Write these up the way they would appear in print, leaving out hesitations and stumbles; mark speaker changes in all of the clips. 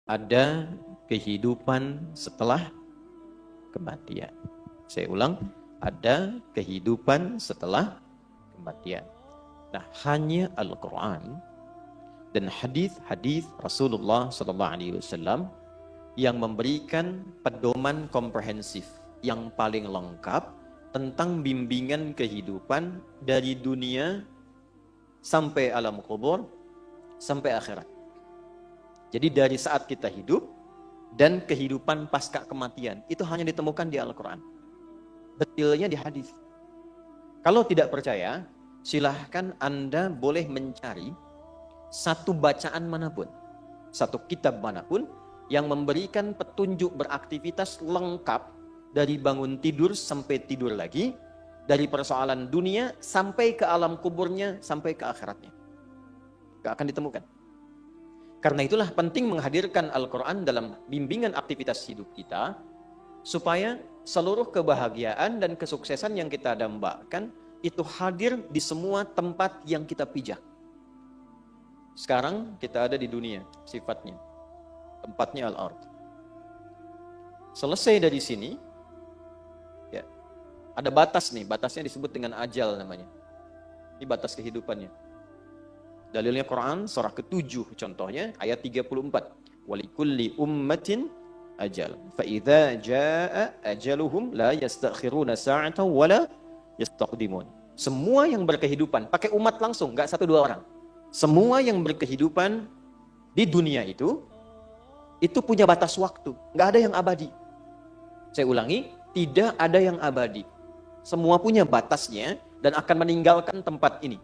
Speaker 1: ada kehidupan setelah kematian. Saya ulang, ada kehidupan setelah kematian. Nah, hanya Al-Quran dan hadis-hadis Rasulullah SAW yang memberikan pedoman komprehensif yang paling lengkap tentang bimbingan kehidupan dari dunia sampai alam kubur sampai akhirat. Jadi dari saat kita hidup dan kehidupan pasca kematian itu hanya ditemukan di Al-Quran. Detailnya di hadis. Kalau tidak percaya, silahkan Anda boleh mencari satu bacaan manapun, satu kitab manapun yang memberikan petunjuk beraktivitas lengkap dari bangun tidur sampai tidur lagi, dari persoalan dunia sampai ke alam kuburnya, sampai ke akhiratnya. Gak akan ditemukan. Karena itulah penting menghadirkan Al-Quran dalam bimbingan aktivitas hidup kita, supaya seluruh kebahagiaan dan kesuksesan yang kita dambakan itu hadir di semua tempat yang kita pijak. Sekarang kita ada di dunia, sifatnya. Tempatnya al-ard. Selesai dari sini, ya, ada batas nih, batasnya disebut dengan ajal namanya. Ini batas kehidupannya. Dalilnya Quran, surah ke-7 contohnya, ayat 34. Walikulli ummatin ajal. Fa'idha ja'a ajaluhum la yastakhiruna sa'atan wala yastaqdimun. Semua yang berkehidupan, pakai umat langsung, nggak satu dua orang. Semua yang berkehidupan di dunia itu punya batas waktu. Nggak ada yang abadi. Saya ulangi, tidak ada yang abadi. Semua punya batasnya dan akan meninggalkan tempat ini.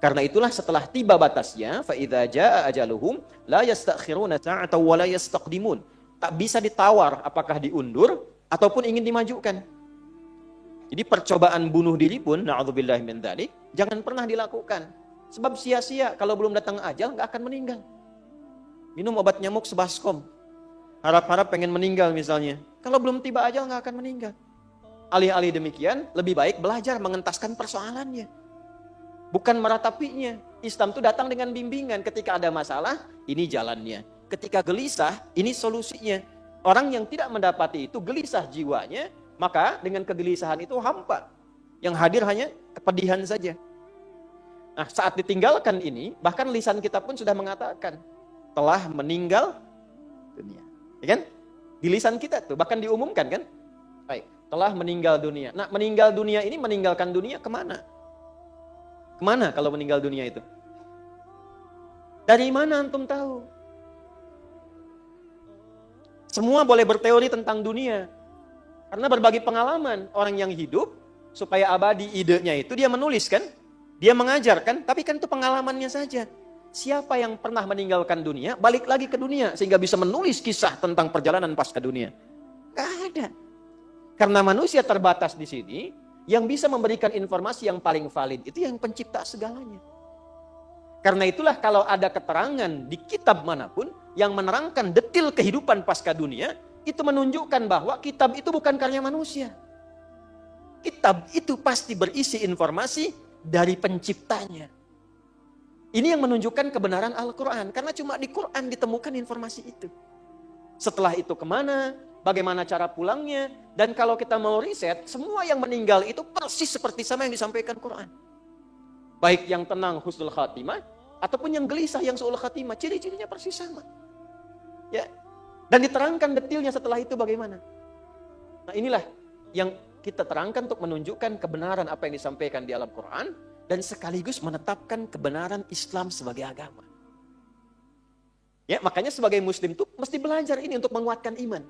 Speaker 1: Karena itulah setelah tiba batasnya, فَإِذَا جَاءَ أَجَلُهُمْ لَا يَسْتَأْخِرُونَ سَاعَةً وَلَا يَسْتَقْدِمُونَ. Tak bisa ditawar apakah diundur ataupun ingin dimajukan. Jadi percobaan bunuh diri pun, na'udzubillah min dzalik, jangan pernah dilakukan. Sebab sia-sia, kalau belum datang ajal nggak akan meninggal. Minum obat nyamuk sebaskom. Harap-harap pengen meninggal misalnya. Kalau belum tiba ajal nggak akan meninggal. Alih-alih demikian, lebih baik belajar mengentaskan persoalannya. Bukan meratapinya. Islam itu datang dengan bimbingan. Ketika ada masalah, ini jalannya. Ketika gelisah, ini solusinya. Orang yang tidak mendapati itu, gelisah jiwanya, maka dengan kegelisahan itu hampa. Yang hadir hanya kepedihan saja. Nah, saat ditinggalkan ini, bahkan lisan kita pun sudah mengatakan, telah meninggal dunia. Ya kan? Di lisan kita tuh, bahkan diumumkan kan? Baik, telah meninggal dunia. Nah, meninggal dunia ini, meninggalkan dunia kemana? Kemana kalau meninggal dunia itu? Dari mana antum tahu? Semua boleh berteori tentang dunia. Karena berbagi pengalaman. Orang yang hidup, supaya abadi idenya itu, dia menulis kan? Dia mengajarkan, tapi kan itu pengalamannya saja. Siapa yang pernah meninggalkan dunia, balik lagi ke dunia, sehingga bisa menulis kisah tentang perjalanan pasca dunia? Gak ada. Karena manusia terbatas di sini, yang bisa memberikan informasi yang paling valid itu yang pencipta segalanya. Karena itulah kalau ada keterangan di kitab manapun yang menerangkan detil kehidupan pasca dunia, itu menunjukkan bahwa kitab itu bukan karya manusia. Kitab itu pasti berisi informasi dari penciptanya. Ini yang menunjukkan kebenaran Al-Quran. Karena cuma di Quran ditemukan informasi itu. Setelah itu kemana? Bagaimana cara pulangnya? Dan kalau kita mau riset, semua yang meninggal itu persis seperti sama yang disampaikan Quran. Baik yang tenang husnul khatimah, ataupun yang gelisah yang su'ul khatimah, ciri-cirinya persis sama. Ya. Dan diterangkan detilnya setelah itu bagaimana. Nah, inilah yang kita terangkan untuk menunjukkan kebenaran apa yang disampaikan di alam Quran, dan sekaligus menetapkan kebenaran Islam sebagai agama. Ya, makanya sebagai muslim itu mesti belajar ini untuk menguatkan iman.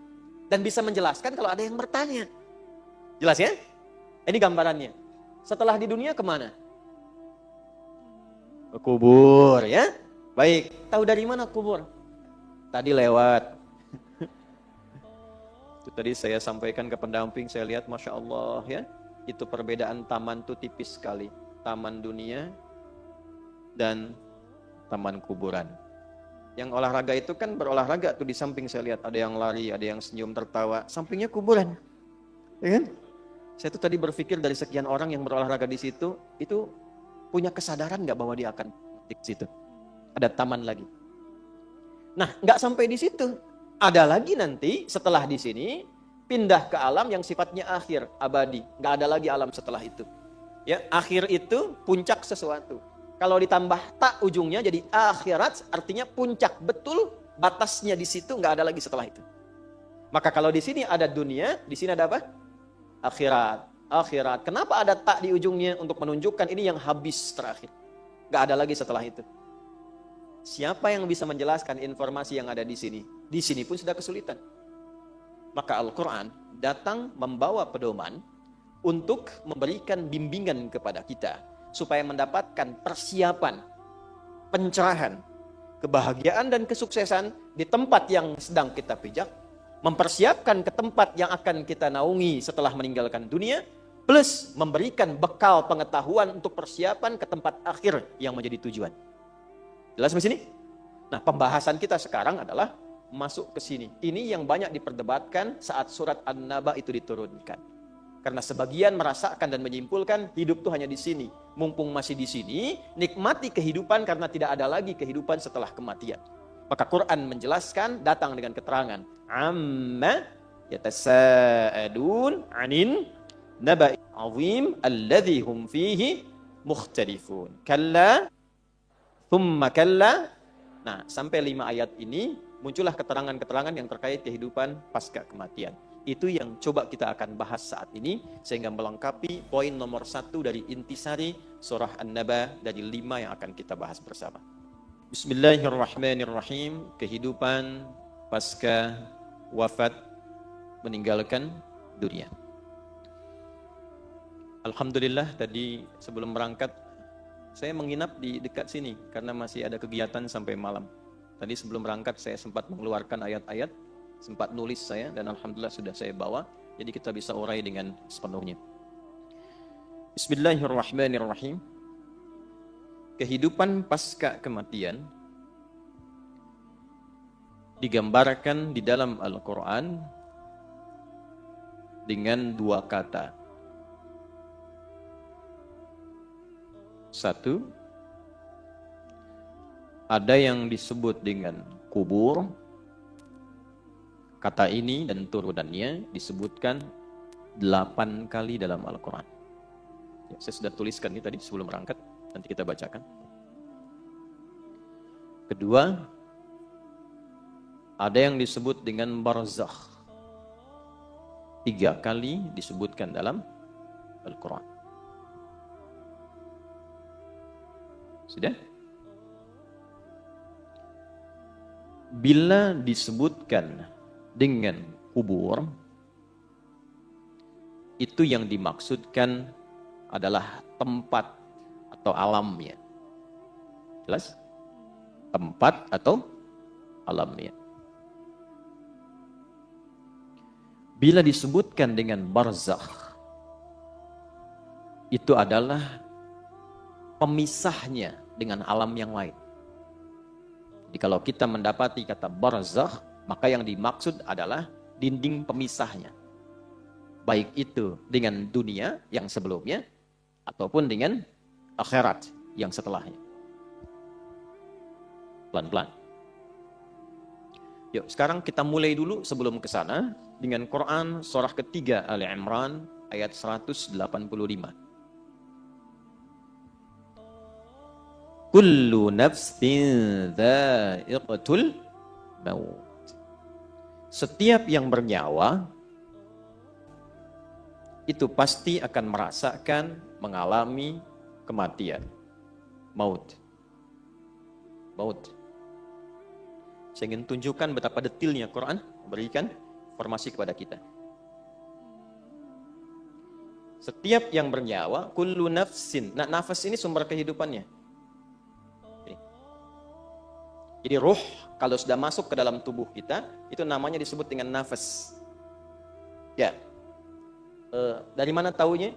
Speaker 1: Dan bisa menjelaskan kalau ada yang bertanya. Jelas ya? Ini gambarannya. Setelah di dunia kemana? Ke kubur ya. Baik, tahu dari mana kubur? Tadi lewat. Itu tadi saya sampaikan ke pendamping, saya lihat Masya Allah ya. Itu perbedaan taman tuh tipis sekali. Taman dunia dan taman kuburan. Yang olahraga itu kan berolahraga tuh di samping saya lihat. Ada yang lari, ada yang senyum tertawa. Sampingnya kuburan. Ya kan? Saya tuh tadi berpikir dari sekian orang yang berolahraga di situ, itu punya kesadaran nggak bahwa dia akan di situ? Ada taman lagi. Nah, nggak sampai di situ. Ada lagi nanti setelah di sini pindah ke alam yang sifatnya akhir, abadi. Nggak ada lagi alam setelah itu. Ya, akhir itu puncak sesuatu. Kalau ditambah tak ujungnya jadi akhirat, artinya puncak betul, batasnya di situ nggak ada lagi setelah itu. Maka kalau di sini ada dunia, di sini ada apa? Akhirat. Akhirat. Kenapa ada tak di ujungnya? Untuk menunjukkan ini yang habis terakhir. Nggak ada lagi setelah itu. Siapa yang bisa menjelaskan informasi yang ada di sini? Di sini pun sudah kesulitan. Maka Al-Quran datang membawa pedoman untuk memberikan bimbingan kepada kita supaya mendapatkan persiapan, pencerahan, kebahagiaan dan kesuksesan di tempat yang sedang kita pijak, mempersiapkan ke tempat yang akan kita naungi setelah meninggalkan dunia, plus memberikan bekal pengetahuan untuk persiapan ke tempat akhir yang menjadi tujuan. Jelas di sini? Nah, pembahasan kita sekarang adalah masuk ke sini. Ini yang banyak diperdebatkan saat surat An-Naba itu diturunkan. Karena sebagian merasakan dan menyimpulkan hidup itu hanya di sini. Mumpung masih di sini, nikmati kehidupan karena tidak ada lagi kehidupan setelah kematian. Maka Quran menjelaskan, datang dengan keterangan. Amma yatasa'adun anin naba'i azim alladhi hum fihi mukhtalifun. Kalla thumma kalla. Nah, sampai 5 ayat ini muncullah keterangan-keterangan yang terkait kehidupan pasca kematian. Itu yang coba kita akan bahas saat ini sehingga melengkapi poin nomor 1 dari intisari surah An-Naba dari 5 yang akan kita bahas bersama. Bismillahirrahmanirrahim. Kehidupan pasca wafat meninggalkan dunia. Alhamdulillah tadi sebelum berangkat saya menginap di dekat sini karena masih ada kegiatan sampai malam. Tadi sebelum berangkat saya sempat mengeluarkan ayat-ayat, sempat nulis saya dan alhamdulillah sudah saya bawa. Jadi kita bisa urai dengan sepenuhnya. Bismillahirrahmanirrahim. Kehidupan pasca kematian digambarkan di dalam Al-Quran dengan 2 kata. 1, ada yang disebut dengan kubur. Kata ini dan turunannya disebutkan 8 kali dalam Al-Quran. Ya, saya sudah tuliskan ini tadi sebelum berangkat, nanti kita bacakan. Kedua, ada yang disebut dengan barzakh. 3 kali disebutkan dalam Al-Quran. Sudah? Bila disebutkan dengan kubur, itu yang dimaksudkan adalah tempat atau alamnya. Jelas? Tempat atau alamnya. Bila disebutkan dengan barzakh, itu adalah pemisahnya dengan alam yang lain. Jadi kalau kita mendapati kata barzakh, maka yang dimaksud adalah dinding pemisahnya. Baik itu dengan dunia yang sebelumnya, ataupun dengan akhirat yang setelahnya. Pelan-pelan. Yuk, sekarang kita mulai dulu sebelum ke sana dengan Quran surah ketiga Ali Imran ayat 185. Kullu nafsin dha'iqatul maut. Setiap yang bernyawa itu pasti akan merasakan, mengalami kematian. Maut. Maut. Saya ingin tunjukkan betapa detailnya Quran memberikan informasi kepada kita. Setiap yang bernyawa, kullu nafsin. Nah, nafas ini sumber kehidupannya. Jadi ruh kalau sudah masuk ke dalam tubuh kita, itu namanya disebut dengan nafas. Ya. Dari mana taunya?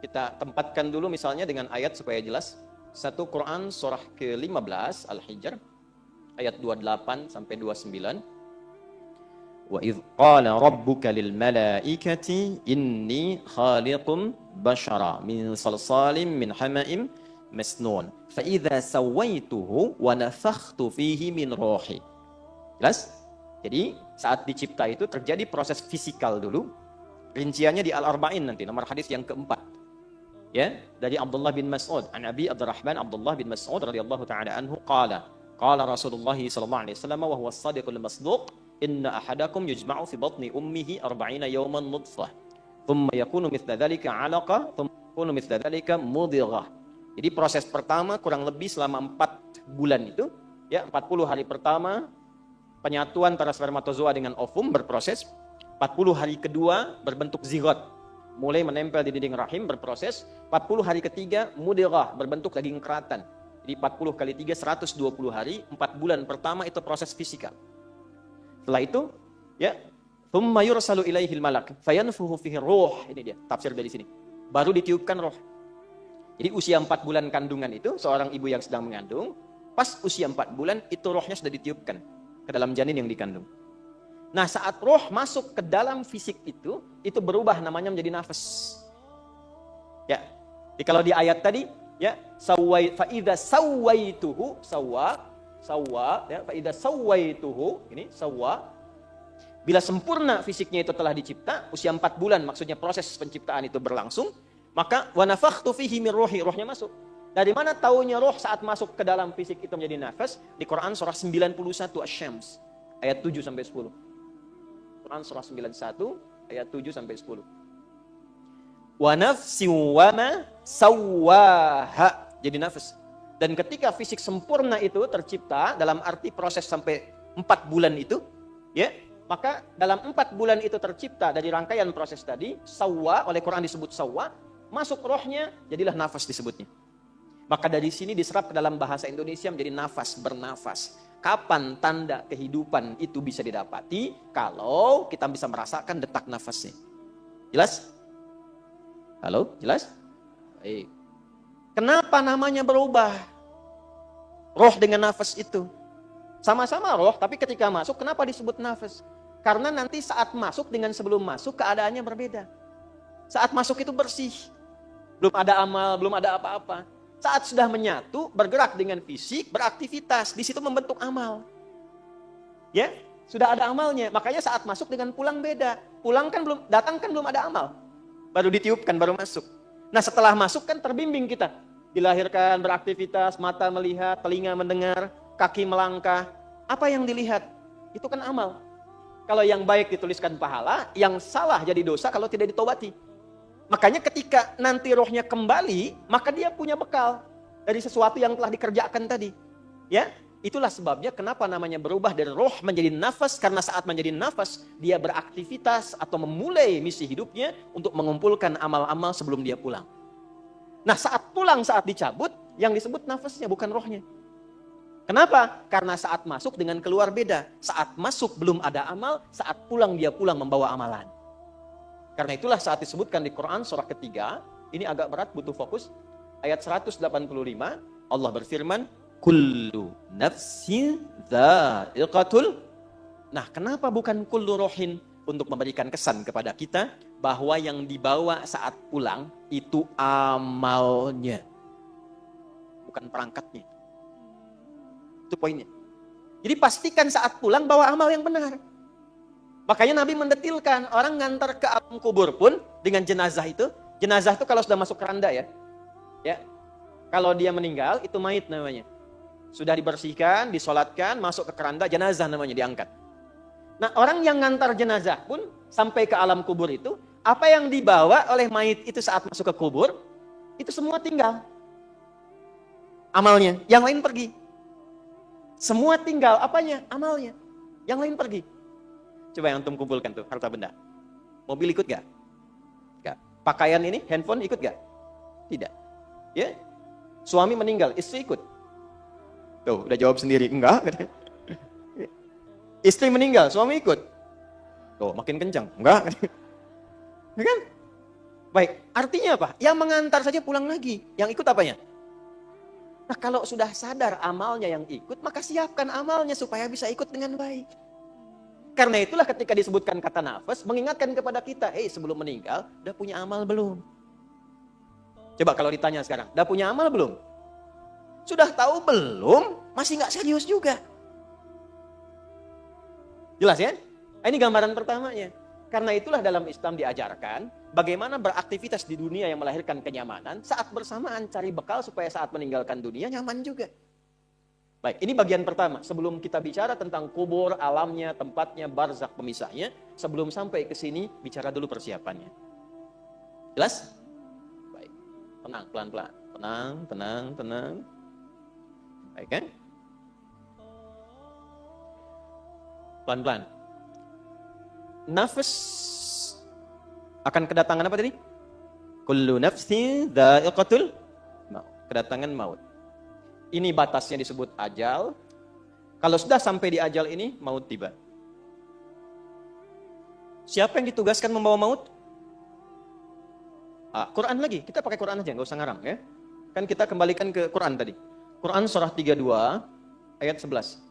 Speaker 1: Kita tempatkan dulu misalnya dengan ayat supaya jelas. 1 Quran surah ke-15 Al-Hijr ayat 28 sampai 29. Wa idh qala rabbuka lil malaikati inni khaliqum bashara min salsalim min hama'im masnun fa idza sawaituhu wa nafakhtu fihi min ruhi Jelas? Jadi saat dicipta itu terjadi proses fisikal dulu. Rinciannya di Al-Arba'in nanti, nomor hadis yang keempat. Ya, dari Abdullah bin Mas'ud, an Abi Abdurrahman Abdullah bin Mas'ud radhiyallahu taala anhu qala Rasulullah sallallahu alaihi wasallam wa huwa as-sadiqul masduq inna ahadakum yujma'u fi batni ummihi 40 yawman nutfah thumma yakunu mithla dhalika 'alaqa thumma yakunu mithla dhalika mudghah. Jadi proses pertama kurang lebih selama 4 bulan itu, ya 40 hari pertama penyatuan para spermatozoa dengan ovum berproses, 40 hari kedua berbentuk zigot, mulai menempel di dinding rahim berproses, 40 hari ketiga mudghah berbentuk daging keratan. Jadi 40 kali 3 120 hari, 4 bulan pertama itu proses fisikal. Setelah itu, ya, thumma yursalu ilaihil malak fayanfuhu fihi ruh. Ini dia tafsir dari sini. Baru ditiupkan roh. Jadi usia 4 bulan kandungan itu, seorang ibu yang sedang mengandung, pas usia 4 bulan itu rohnya sudah ditiupkan ke dalam janin yang dikandung. Nah, saat roh masuk ke dalam fisik itu berubah namanya menjadi nafas. Ya. Jadi kalau di ayat tadi, ya, fa idza sawaituhu ya, fa idza sawaituhu, ini sawwa. Bila sempurna fisiknya itu telah dicipta, usia 4 bulan maksudnya proses penciptaan itu berlangsung, maka wa nafakhtu fihi min ruhi, rohnya masuk. Dari mana taunya roh saat masuk ke dalam fisik itu menjadi nafas? Di Quran surah 91 Asy-Syams ayat 7 sampai 10. Quran surah 91 ayat 7 sampai 10. Wa nafsi wa ma sawwaha, jadi nafas. Dan ketika fisik sempurna itu tercipta dalam arti proses sampai 4 bulan itu, ya, maka dalam 4 bulan itu tercipta dari rangkaian proses tadi, sawwa, oleh Quran disebut sawwa, masuk rohnya, jadilah nafas disebutnya. Maka dari sini diserap ke dalam bahasa Indonesia menjadi nafas, bernafas. Kapan tanda kehidupan itu bisa didapati? Kalau kita bisa merasakan detak nafasnya. Jelas? Halo? Jelas? Baik. Kenapa namanya berubah? Roh dengan nafas itu. Sama-sama roh, tapi ketika masuk, kenapa disebut nafas? Karena nanti saat masuk dengan sebelum masuk, keadaannya berbeda. Saat masuk itu bersih. Belum ada amal, belum ada apa-apa. Saat sudah menyatu, bergerak dengan fisik, beraktivitas, di situ membentuk amal. Ya, sudah ada amalnya. Makanya saat masuk dengan pulang beda. Pulang kan belum, datang kan belum ada amal. Baru ditiupkan, baru masuk. Nah, setelah masuk kan terbimbing kita. Dilahirkan, beraktivitas, mata melihat, telinga mendengar, kaki melangkah. Apa yang dilihat? Itu kan amal. Kalau yang baik dituliskan pahala, yang salah jadi dosa kalau tidak ditobati. Makanya ketika nanti rohnya kembali, maka dia punya bekal dari sesuatu yang telah dikerjakan tadi. Ya, itulah sebabnya kenapa namanya berubah dari roh menjadi nafas, karena saat menjadi nafas, dia beraktivitas atau memulai misi hidupnya untuk mengumpulkan amal-amal sebelum dia pulang. Nah, saat pulang, saat dicabut, yang disebut nafasnya bukan rohnya. Kenapa? Karena saat masuk dengan keluar beda. Saat masuk belum ada amal, saat pulang dia pulang membawa amalan. Karena itulah saat disebutkan di Quran surah ketiga, ini agak berat, butuh fokus. Ayat 185, Allah berfirman, kullu nafsin dha'iqatul. Nah, kenapa bukan kullu rohin? Untuk memberikan kesan kepada kita bahwa yang dibawa saat pulang itu amalnya, bukan perangkatnya. Itu poinnya. Jadi pastikan saat pulang bawa amal yang benar. Makanya Nabi mendetilkan, orang ngantar ke alam kubur pun dengan jenazah itu kalau sudah masuk keranda ya. Kalau dia meninggal, itu mayit namanya. Sudah dibersihkan, disolatkan, masuk ke keranda, jenazah namanya diangkat. Nah, orang yang ngantar jenazah pun sampai ke alam kubur itu, apa yang dibawa oleh mayit itu saat masuk ke kubur, itu semua tinggal. Amalnya, yang lain pergi. Semua tinggal, apanya? Amalnya. Yang lain pergi. Coba yang antum kumpulkan tuh, harta benda. Mobil ikut gak? Gak. Pakaian ini, handphone ikut gak? Tidak. Ya. Suami meninggal, istri ikut. Tuh, udah jawab sendiri. Enggak. Istri meninggal, suami ikut. Tuh, makin kencang. Enggak. Kan? Baik, artinya apa? Yang mengantar saja pulang lagi. Yang ikut apanya? Nah, kalau sudah sadar amalnya yang ikut, maka siapkan amalnya supaya bisa ikut dengan baik. Karena itulah ketika disebutkan kata nafas, mengingatkan kepada kita, sebelum meninggal, udah punya amal belum? Coba kalau ditanya sekarang, udah punya amal belum? Sudah tahu belum? Masih nggak serius juga. Jelas ya? Ini gambaran pertamanya. Karena itulah dalam Islam diajarkan bagaimana beraktivitas di dunia yang melahirkan kenyamanan, saat bersamaan cari bekal supaya saat meninggalkan dunia nyaman juga. Baik, ini bagian pertama. Sebelum kita bicara tentang kubur, alamnya, tempatnya, barzakh, pemisahnya, sebelum sampai ke sini, bicara dulu persiapannya. Jelas? Baik. Tenang, pelan-pelan. Tenang. Baik kan? Pelan-pelan. Nafas akan kedatangan apa tadi? Kullu nafsin dha'iqatul maut. Kedatangan maut. Ini batasnya disebut ajal. Kalau sudah sampai di ajal ini, maut tiba. Siapa yang ditugaskan membawa maut? Quran lagi. Kita pakai Quran aja, nggak usah ngarang ya. Kan kita kembalikan ke Quran tadi. Quran surah 32 ayat 11.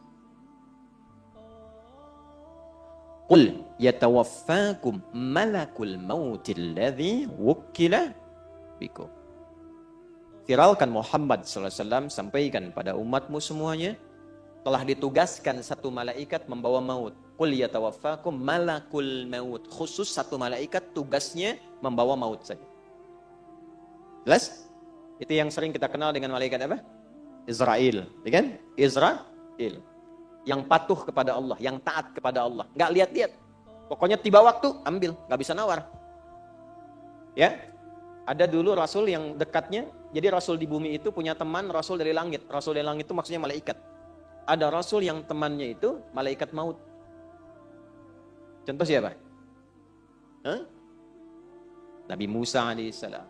Speaker 1: Qul yatawaffakum malakul mautil ladzi wukkila bikum. Viralkan Muhammad SAW, sampaikan pada umatmu semuanya, telah ditugaskan satu malaikat membawa maut. Qul yatawaffakum malakul maut. Khusus satu malaikat tugasnya membawa maut saja. Jelas? Itu yang sering kita kenal dengan malaikat apa? Israel, ya kan? Israel. Yang patuh kepada Allah, yang taat kepada Allah. Nggak lihat-lihat. Pokoknya tiba waktu, ambil. Nggak bisa nawar. Ya, ada dulu Rasul yang dekatnya. Jadi Rasul di bumi itu punya teman Rasul dari langit. Rasul dari langit itu maksudnya malaikat. Ada Rasul yang temannya itu malaikat maut. Contoh siapa? Nabi Musa alaihissalam.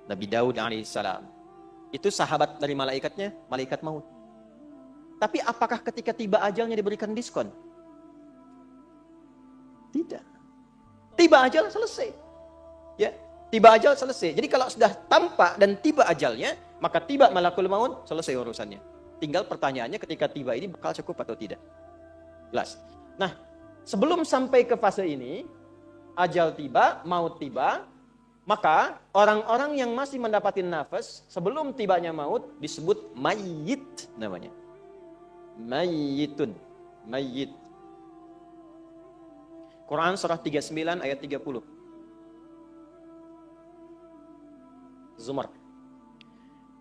Speaker 1: Nabi Daud alaihissalam. Itu sahabat dari malaikatnya, malaikat maut. Tapi apakah ketika tiba ajalnya diberikan diskon? Tidak. Tiba ajal selesai. Ya, tiba ajal selesai. Jadi kalau sudah tampak dan tiba ajalnya, maka tiba malakul maut, selesai urusannya. Tinggal pertanyaannya ketika tiba ini bakal cukup atau tidak. Jelas. Nah, sebelum sampai ke fase ini, ajal tiba, maut tiba, maka orang-orang yang masih mendapatkan nafas sebelum tibanya maut disebut mayyit namanya. Mayyitun, mayyit. Quran surah 39 ayat 30. Zumar.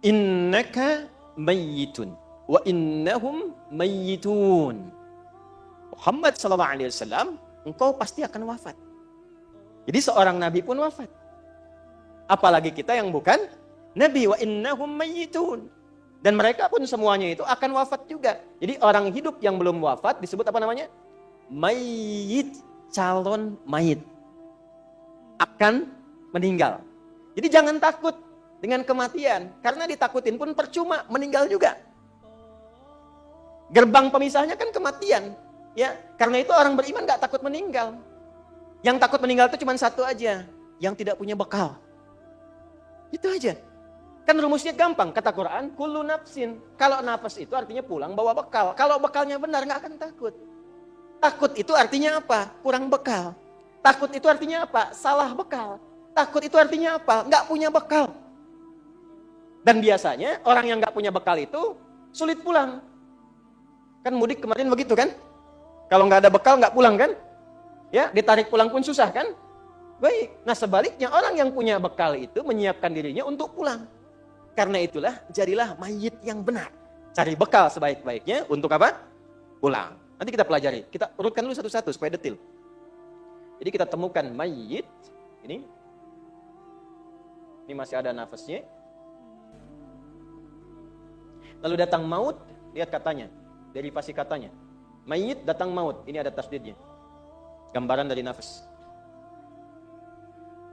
Speaker 1: Innaka mayyitun wa innahum mayyitun. Muhammad sallallahu alaihi wasallam, engkau pasti akan wafat. Jadi seorang nabi pun wafat. Apalagi kita yang bukan nabi, wa innahum mayyitun. Dan mereka pun semuanya itu akan wafat juga. Jadi orang hidup yang belum wafat disebut apa namanya? Mayyit, calon mayit. Akan meninggal. Jadi jangan takut dengan kematian. Karena ditakutin pun percuma, meninggal juga. Gerbang pemisahnya kan kematian. Ya, karena itu orang beriman gak takut meninggal. Yang takut meninggal itu cuma satu aja. Yang tidak punya bekal. Itu aja. Kan rumusnya gampang, kata Quran, kullu nafsin. Kalau nafas itu artinya pulang bawa bekal. Kalau bekalnya benar, nggak akan takut. Takut itu artinya apa? Kurang bekal. Takut itu artinya apa? Salah bekal. Takut itu artinya apa? Nggak punya bekal. Dan biasanya orang yang nggak punya bekal itu sulit pulang. Kan mudik kemarin begitu kan? Kalau nggak ada bekal nggak pulang kan? Ya, ditarik pulang pun susah kan? Baik. Nah sebaliknya orang yang punya bekal itu menyiapkan dirinya untuk pulang. Karena itulah jadilah mayit yang benar. Cari bekal sebaik-baiknya untuk apa? Pulang. Nanti kita pelajari. Kita urutkan dulu satu-satu supaya detail. Jadi kita temukan mayit. Ini masih ada nafasnya. Lalu datang maut. Lihat katanya. Derivasi katanya. Mayit datang maut. Ini ada tasdidnya. Gambaran dari nafas.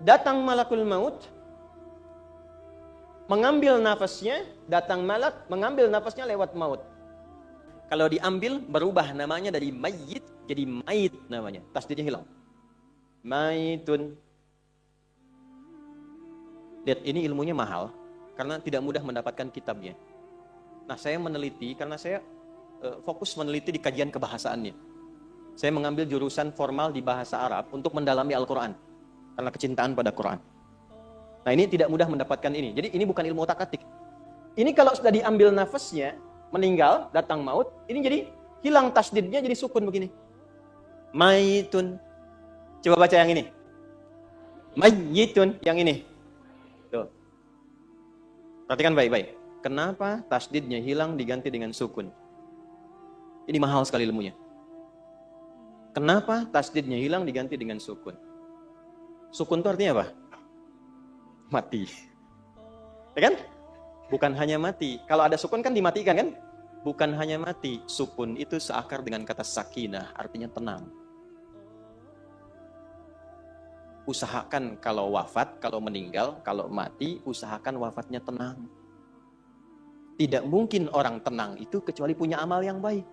Speaker 1: Datang malakul maut. Mengambil nafasnya, datang malak, mengambil nafasnya lewat maut. Kalau diambil, berubah namanya dari mayyit, jadi mayit namanya. Tasdidnya hilang. Mayitun. Lihat, ini ilmunya mahal, karena tidak mudah mendapatkan kitabnya. Nah, saya meneliti, karena saya fokus meneliti di kajian kebahasaannya. Saya mengambil jurusan formal di bahasa Arab untuk mendalami Al-Quran. Karena kecintaan pada Quran. Nah ini tidak mudah mendapatkan ini. Jadi ini bukan ilmu otak-atik. Ini kalau sudah diambil nafasnya, meninggal, datang maut, ini jadi hilang tasdidnya jadi sukun begini. Maitun. Coba baca yang ini. Mayyitun, yang ini. Tuh. Perhatikan baik-baik. Kenapa tasdidnya hilang diganti dengan sukun? Ini mahal sekali ilmunya. Kenapa tasdidnya hilang diganti dengan sukun? Sukun itu artinya apa? Mati. Ya kan? Bukan hanya mati. Kalau ada sukun kan dimatikan kan? Bukan hanya mati. Sukun itu seakar dengan kata sakinah, artinya tenang. Usahakan kalau wafat, kalau meninggal, kalau mati, usahakan wafatnya tenang. Tidak mungkin orang tenang itu kecuali punya amal yang baik.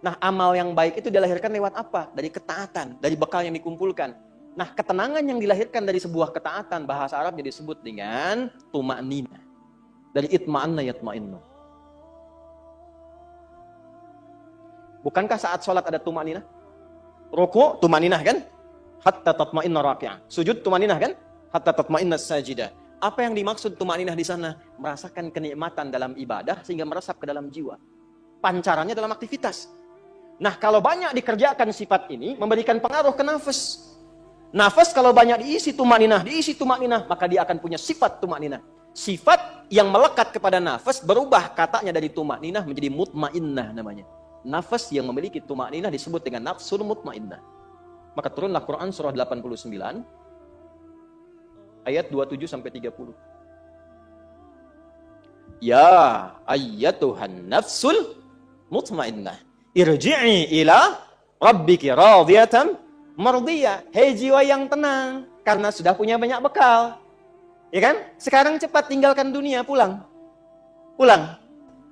Speaker 1: Nah, amal yang baik itu dilahirkan lewat apa? Dari ketaatan, dari bekal yang dikumpulkan. Nah, ketenangan yang dilahirkan dari sebuah ketaatan, bahasa Arabnya disebut dengan tuma'ninah. Dari itma'anna yatma'innu. Bukankah saat sholat ada tuma'ninah? Ruku' tuma'ninah kan? Hatta tatma'inna raki'ah. Sujud tuma'ninah kan? Hatta tatma'inna sajidah. Apa yang dimaksud tuma'ninah di sana? Merasakan kenikmatan dalam ibadah sehingga meresap ke dalam jiwa. Pancarannya dalam aktivitas. Nah, kalau banyak dikerjakan sifat ini, memberikan pengaruh ke nafas. Nafas kalau banyak diisi tumakninah, maka dia akan punya sifat tumakninah. Sifat yang melekat kepada nafas berubah katanya dari tumakninah menjadi mutmainnah namanya. Nafas yang memiliki tumakninah disebut dengan nafsul mutmainnah. Maka turunlah Quran surah 89 ayat 27 sampai 30. Ya ayyatuhan nafsul mutmainnah, irji'i ila rabbiki radiyatan mardiyah. Hei jiwa yang tenang, karena sudah punya banyak bekal. Ya kan? Sekarang cepat tinggalkan dunia, pulang. Pulang.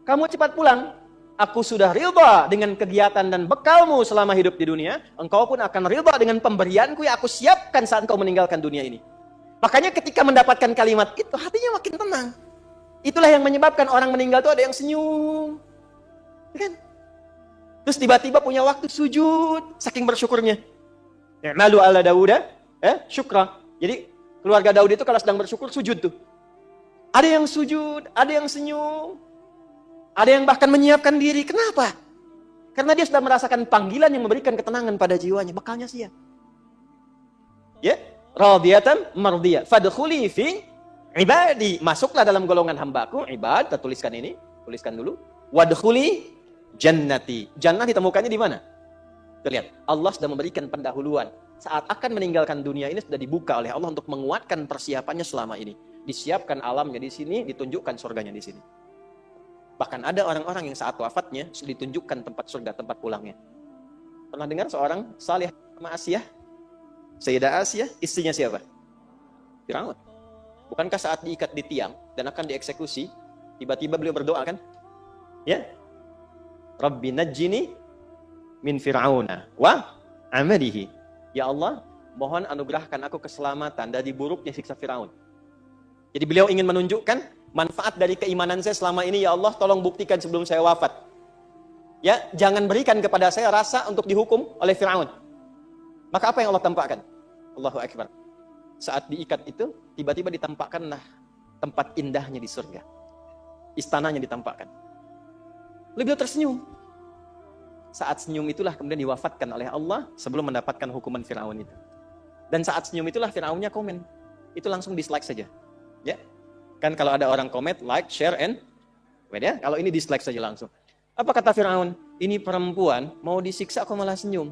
Speaker 1: Kamu cepat pulang. Aku sudah ridha dengan kegiatan dan bekalmu selama hidup di dunia. Engkau pun akan ridha dengan pemberianku yang aku siapkan saat engkau meninggalkan dunia ini. Makanya ketika mendapatkan kalimat itu, hatinya makin tenang. Itulah yang menyebabkan orang meninggal itu ada yang senyum. Ya kan? Terus tiba-tiba punya waktu sujud, saking bersyukurnya. Malu ala Dauda, syukra. Jadi keluarga Daud itu kalau sedang bersyukur sujud tuh. Ada yang sujud, ada yang senyum, ada yang bahkan menyiapkan diri. Kenapa? Karena dia sudah merasakan panggilan yang memberikan ketenangan pada jiwanya. Bekalnya siap. Ya, radiyatan mardiyah. Fadkhuli fi ibadi. Masuklah dalam golongan hambaku. Ibad, kita tuliskan ini, tuliskan dulu. Wadkhuli jannati. Jannah ditemukannya di mana? Lihat, Allah sudah memberikan pendahuluan. Saat akan meninggalkan dunia ini sudah dibuka oleh Allah untuk menguatkan persiapannya selama ini. Disiapkan alamnya di sini, ditunjukkan surganya di sini. Bahkan ada orang-orang yang saat wafatnya sudah ditunjukkan tempat surga, tempat pulangnya. Pernah dengar seorang salih sama Asiyah? Sayyidah Asiyah, istrinya siapa? Firaun. Bukankah saat diikat di tiang dan akan dieksekusi, tiba-tiba beliau berdoa kan? Ya, Rabbi najjini min fir'auna wa amalihi. Ya Allah, mohon anugerahkan aku keselamatan dari buruknya siksa Firaun. Jadi beliau ingin menunjukkan manfaat dari keimanan saya selama ini. Ya Allah, tolong buktikan sebelum saya wafat. Ya, jangan berikan kepada saya rasa untuk dihukum oleh Firaun. Maka apa yang Allah tampakkan? Allahu Akbar. Saat diikat itu, tiba-tiba ditampakkanlah tempat indahnya di surga. Istananya ditampakkan. Lalu beliau tersenyum. Saat senyum itulah kemudian diwafatkan oleh Allah sebelum mendapatkan hukuman Firaun itu. Dan saat senyum itulah Firaunnya komen. Itu langsung dislike saja. Ya. Kan kalau ada orang komen, like, share, and ya. Kalau ini dislike saja langsung. Apa kata Firaun? Ini perempuan mau disiksa kok malah senyum.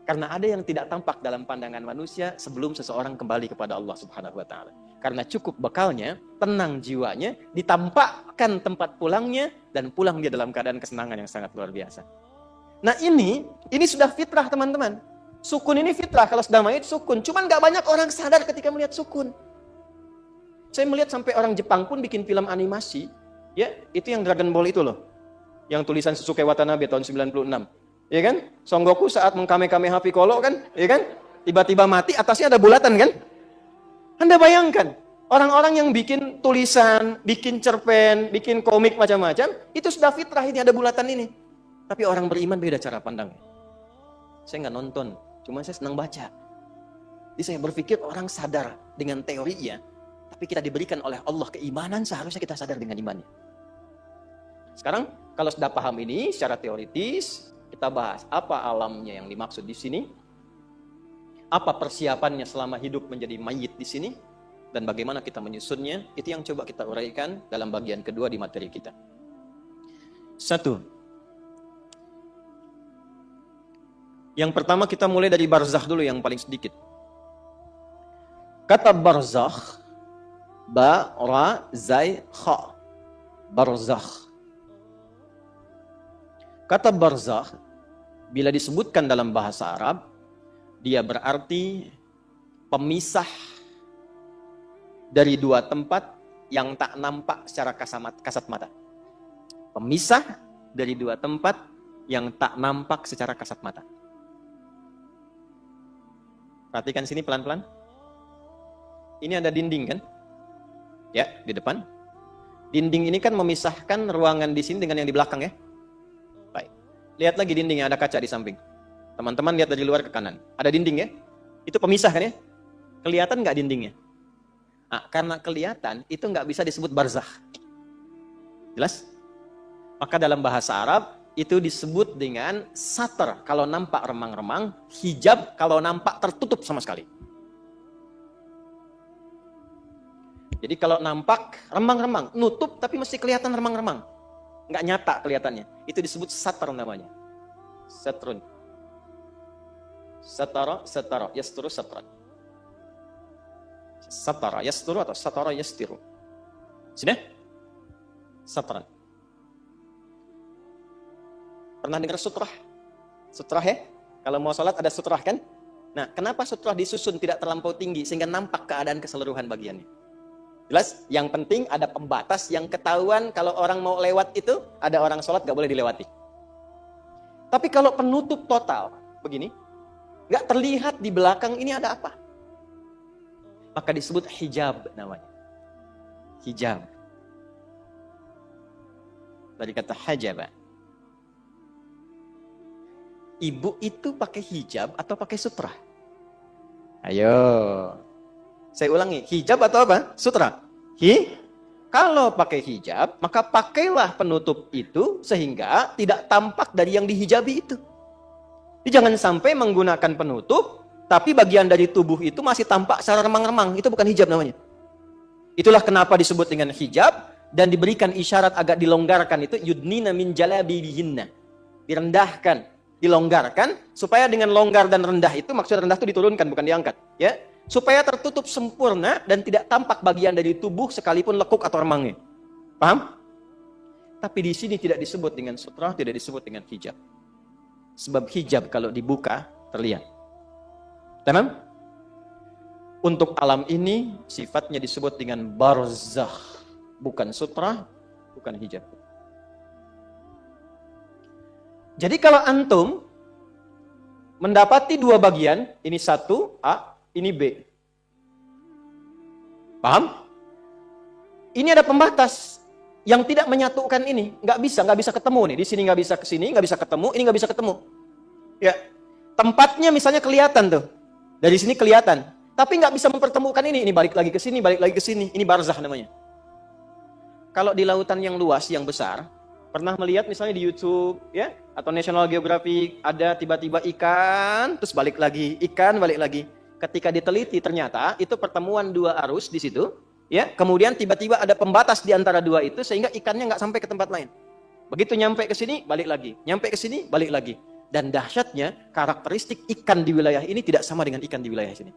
Speaker 1: Karena ada yang tidak tampak dalam pandangan manusia sebelum seseorang kembali kepada Allah Subhanahu wa taala. Karena cukup bekalnya, tenang jiwanya, ditampakkan tempat pulangnya dan pulang dia dalam keadaan kesenangan yang sangat luar biasa. Nah ini sudah fitrah teman-teman. Sukun ini fitrah, kalau sudah mayit sukun. Cuman gak banyak orang sadar ketika melihat sukun. Saya melihat sampai orang Jepang pun bikin film animasi. Ya, itu yang Dragon Ball itu loh. Yang tulisan Susuke Watanabe tahun 96. Ya kan? Son Goku saat mengkame-kameha Piccolo kan? Ya kan? Tiba-tiba mati, atasnya ada bulatan kan? Anda bayangkan, orang-orang yang bikin tulisan, bikin cerpen, bikin komik macam-macam, itu sudah fitrah ini ada bulatan ini. Tapi orang beriman beda cara pandangnya. Saya nggak nonton, cuma saya senang baca. Jadi saya berpikir orang sadar dengan teorinya, tapi kita diberikan oleh Allah keimanan, seharusnya kita sadar dengan imannya. Sekarang kalau sudah paham ini secara teoritis, Kita bahas apa alamnya yang dimaksud di sini, apa persiapannya selama hidup menjadi mayit di sini, dan bagaimana kita menyusunnya. Itu yang coba kita uraikan dalam bagian kedua di materi kita. 1. Yang pertama kita mulai dari barzakh dulu yang paling sedikit. Kata barzakh, ba, ra, zai, kha. Barzakh. Kata barzakh, bila disebutkan dalam bahasa Arab, dia berarti pemisah dari dua tempat yang tak nampak secara kasat mata. Pemisah dari dua tempat yang tak nampak secara kasat mata. Perhatikan sini pelan-pelan. Ini ada dinding kan? Ya, di depan. Dinding ini kan memisahkan ruangan di sini dengan yang di belakang ya. Baik. Lihat lagi dindingnya, ada kaca di samping. Teman-teman lihat dari luar ke kanan. Ada dinding ya? Itu pemisah kan ya? Kelihatan nggak dindingnya? Nah, karena kelihatan, itu nggak bisa disebut barzakh. Jelas? Maka dalam bahasa Arab, itu disebut dengan satar kalau nampak remang-remang, hijab kalau nampak tertutup sama sekali. Jadi kalau nampak remang-remang, nutup tapi mesti kelihatan remang-remang. Nggak nyata kelihatannya. Itu disebut satar namanya. Satrun. Satara, yasturu, satran. Satara, yasturu atau satara, yastiru. Sudah? Satran. Pernah dengar sutrah? Sutrah ya? Kalau mau sholat ada sutrah kan? Nah, kenapa sutrah disusun tidak terlampau tinggi sehingga nampak keadaan keseluruhan bagiannya? Jelas? Yang penting ada pembatas yang ketahuan kalau orang mau lewat itu, ada orang sholat gak boleh dilewati. Tapi kalau penutup total, begini, gak terlihat di belakang ini ada apa. Maka disebut hijab namanya. Hijab. Dari kata hajaba. Ibu itu pakai hijab atau pakai sutra? Ayo. Saya ulangi, hijab atau apa? Sutra. Kalau pakai hijab, maka pakailah penutup itu sehingga tidak tampak dari yang dihijabi itu. Jadi jangan sampai menggunakan penutup, tapi bagian dari tubuh itu masih tampak secara remang-remang. Itu bukan hijab namanya. Itulah kenapa disebut dengan hijab dan diberikan isyarat agak dilonggarkan itu yudnina min jalabibihinna. Direndahkan, dilonggarkan supaya dengan longgar dan rendah itu maksud rendah itu diturunkan bukan diangkat, ya. Supaya tertutup sempurna dan tidak tampak bagian dari tubuh sekalipun lekuk atau remangnya. Paham? Tapi di sini tidak disebut dengan sutra, tidak disebut dengan hijab. Sebab hijab kalau dibuka terlihat. Tamam? Untuk alam ini sifatnya disebut dengan barzakh, bukan sutra, bukan hijab. Jadi kalau antum mendapati dua bagian, ini satu A, ini B. Paham? Ini ada pembatas yang tidak menyatukan ini. Nggak bisa ketemu nih. Di sini nggak bisa ke sini, nggak bisa ketemu, ini nggak bisa ketemu. Ya, tempatnya misalnya kelihatan tuh. Dari sini kelihatan. Tapi nggak bisa mempertemukan ini. Ini balik lagi ke sini, balik lagi ke sini. Ini barzakh namanya. Kalau di lautan yang luas, yang besar, pernah melihat misalnya di YouTube, ya, atau National Geographic, ada tiba-tiba ikan, terus balik lagi, ikan, balik lagi. Ketika diteliti ternyata itu pertemuan dua arus di situ, ya. Kemudian tiba-tiba ada pembatas di antara dua itu sehingga ikannya nggak sampai ke tempat lain. Begitu nyampe ke sini, balik lagi. Nyampe ke sini, balik lagi. Dan dahsyatnya karakteristik ikan di wilayah ini tidak sama dengan ikan di wilayah sini.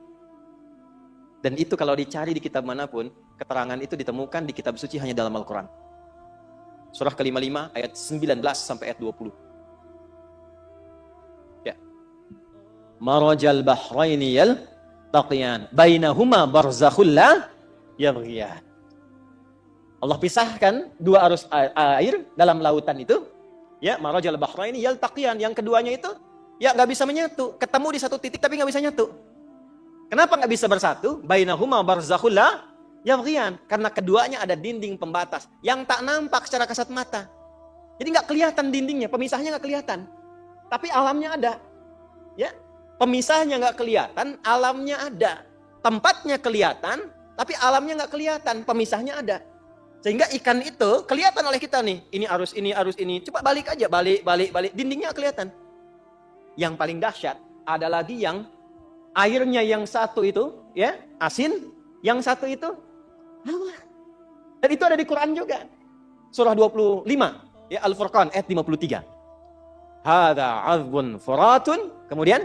Speaker 1: Dan itu kalau dicari di kitab manapun, keterangan itu ditemukan di kitab suci hanya dalam Al-Quran. Surah ke-55 ayat 19 sampai ayat 20. Ya. Marajal bahraini yaltaqiyan bainahuma barzakhul la yabghiyan. Allah pisahkan dua arus air dalam lautan itu. Ya, marajal bahraini yaltaqiyan, yang keduanya itu ya nggak bisa menyatu, ketemu di satu titik tapi nggak bisa nyatu. Kenapa nggak bisa bersatu? Bainahuma barzakhul la yabghiyan, karena keduanya ada dinding pembatas yang tak nampak secara kasat mata. Jadi nggak kelihatan dindingnya, pemisahnya nggak kelihatan. Tapi alamnya ada. Ya, pemisahnya nggak kelihatan, alamnya ada. Tempatnya kelihatan, tapi alamnya nggak kelihatan, pemisahnya ada. Sehingga ikan itu kelihatan oleh kita nih. Ini arus ini, arus ini. Coba balik aja, balik. Dindingnya kelihatan. Yang paling dahsyat ada lagi yang airnya yang satu itu ya asin, yang satu itu Allah. Dan itu ada di Quran juga. Surah 25 ya Al-Furqan ayat 53. Hadza 'azbun furatun, kemudian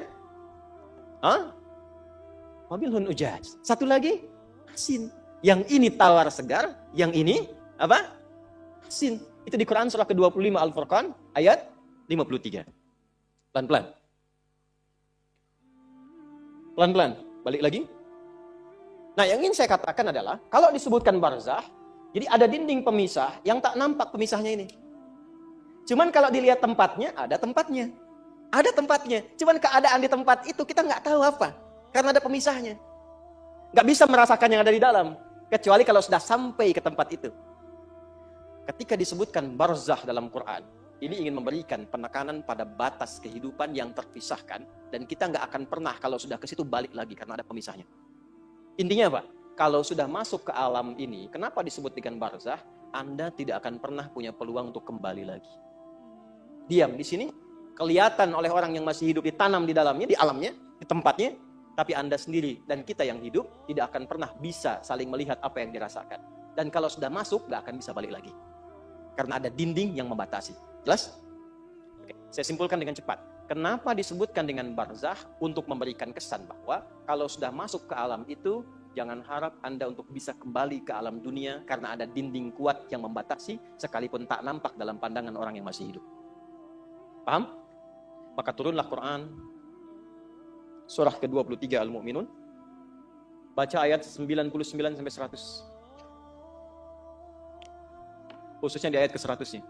Speaker 1: Wabilhun ujaj. Satu lagi asin. Yang ini tawar segar, yang ini apa? Asin. Itu di Quran surah ke-25 Al-Furqan ayat 53. Pelan-pelan. Pelan-pelan. Balik lagi. Nah, yang ingin saya katakan adalah kalau disebutkan barzah, jadi ada dinding pemisah yang tak nampak pemisahnya ini. Cuman kalau dilihat tempatnya, ada tempatnya. Ada tempatnya. Cuman keadaan di tempat itu kita nggak tahu apa. Karena ada pemisahnya. Nggak bisa merasakan yang ada di dalam. Kecuali kalau sudah sampai ke tempat itu. Ketika disebutkan barzah dalam Quran, ini ingin memberikan penekanan pada batas kehidupan yang terpisahkan. Dan kita nggak akan pernah kalau sudah ke situ balik lagi karena ada pemisahnya. Intinya apa? Kalau sudah masuk ke alam ini, kenapa disebut dengan barzah? Anda tidak akan pernah punya peluang untuk kembali lagi. Diam di sini, kelihatan oleh orang yang masih hidup, ditanam di dalamnya, di alamnya, di tempatnya, tapi Anda sendiri dan kita yang hidup tidak akan pernah bisa saling melihat apa yang dirasakan. Dan kalau sudah masuk, nggak akan bisa balik lagi. Karena ada dinding yang membatasi. Jelas? Oke, saya simpulkan dengan cepat. Kenapa disebutkan dengan barzah? Untuk memberikan kesan bahwa kalau sudah masuk ke alam itu, jangan harap Anda untuk bisa kembali ke alam dunia karena ada dinding kuat yang membatasi sekalipun tak nampak dalam pandangan orang yang masih hidup. Paham? Maka turunlah Quran surah ke-23 Al-Mu'minun. Baca ayat 99 sampai 100. Khususnya di ayat ke-100-nya.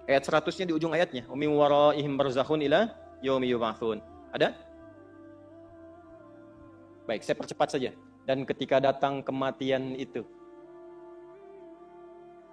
Speaker 1: Ayat 100-nya di ujung ayatnya. Wa min waraihim barzakhun ila yaumi yub'atsun. Ada? Baik, saya percepat saja. Dan ketika datang kematian itu,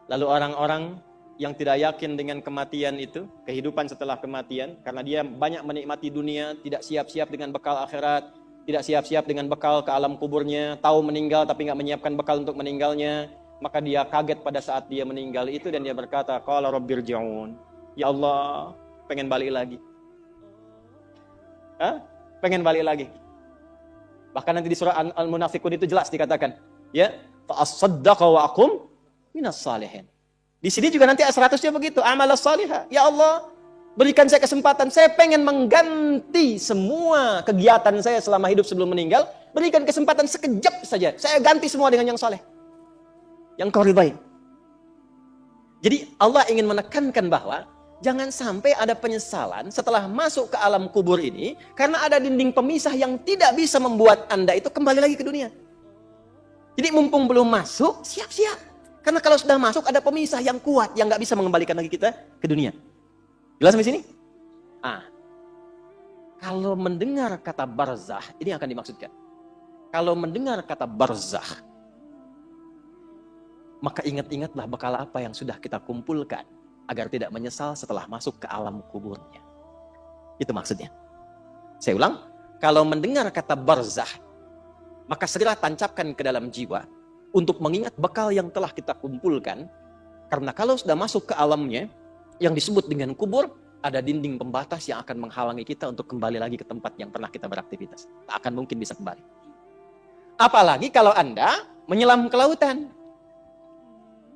Speaker 1: lalu orang-orang yang tidak yakin dengan kematian itu, kehidupan setelah kematian, karena dia banyak menikmati dunia, tidak siap-siap dengan bekal akhirat, tidak siap-siap dengan bekal ke alam kuburnya, tahu meninggal tapi nggak menyiapkan bekal untuk meninggalnya, maka dia kaget pada saat dia meninggal itu dan dia berkata, qala rabbirji'un. Ya Allah, pengen balik lagi. Pengen balik lagi. Bahkan nanti di surah Al-Munafiqun itu jelas dikatakan, ya, fa as-saddaqa wa aqum minas salihin. Di sini juga nanti ayat 100-nya begitu, amalas salihah. Ya Allah, berikan saya kesempatan, saya pengen mengganti semua kegiatan saya selama hidup sebelum meninggal, berikan kesempatan sekejap saja, saya ganti semua dengan yang saleh, yang kau ridai. Jadi Allah ingin menekankan bahwa jangan sampai ada penyesalan setelah masuk ke alam kubur ini, karena ada dinding pemisah yang tidak bisa membuat Anda itu kembali lagi ke dunia. Jadi mumpung belum masuk, siap-siap. Karena kalau sudah masuk ada pemisah yang kuat yang nggak bisa mengembalikan lagi kita ke dunia. Jelas sampai sini? Kalau mendengar kata barzah, ini akan dimaksudkan. Kalau mendengar kata barzah, maka ingat-ingatlah bekal apa yang sudah kita kumpulkan agar tidak menyesal setelah masuk ke alam kuburnya. Itu maksudnya. Saya ulang, kalau mendengar kata barzah, maka segera tancapkan ke dalam jiwa untuk mengingat bekal yang telah kita kumpulkan. Karena kalau sudah masuk ke alamnya, yang disebut dengan kubur, ada dinding pembatas yang akan menghalangi kita untuk kembali lagi ke tempat yang pernah kita beraktivitas. Tak akan mungkin bisa kembali. Apalagi kalau Anda menyelam ke lautan.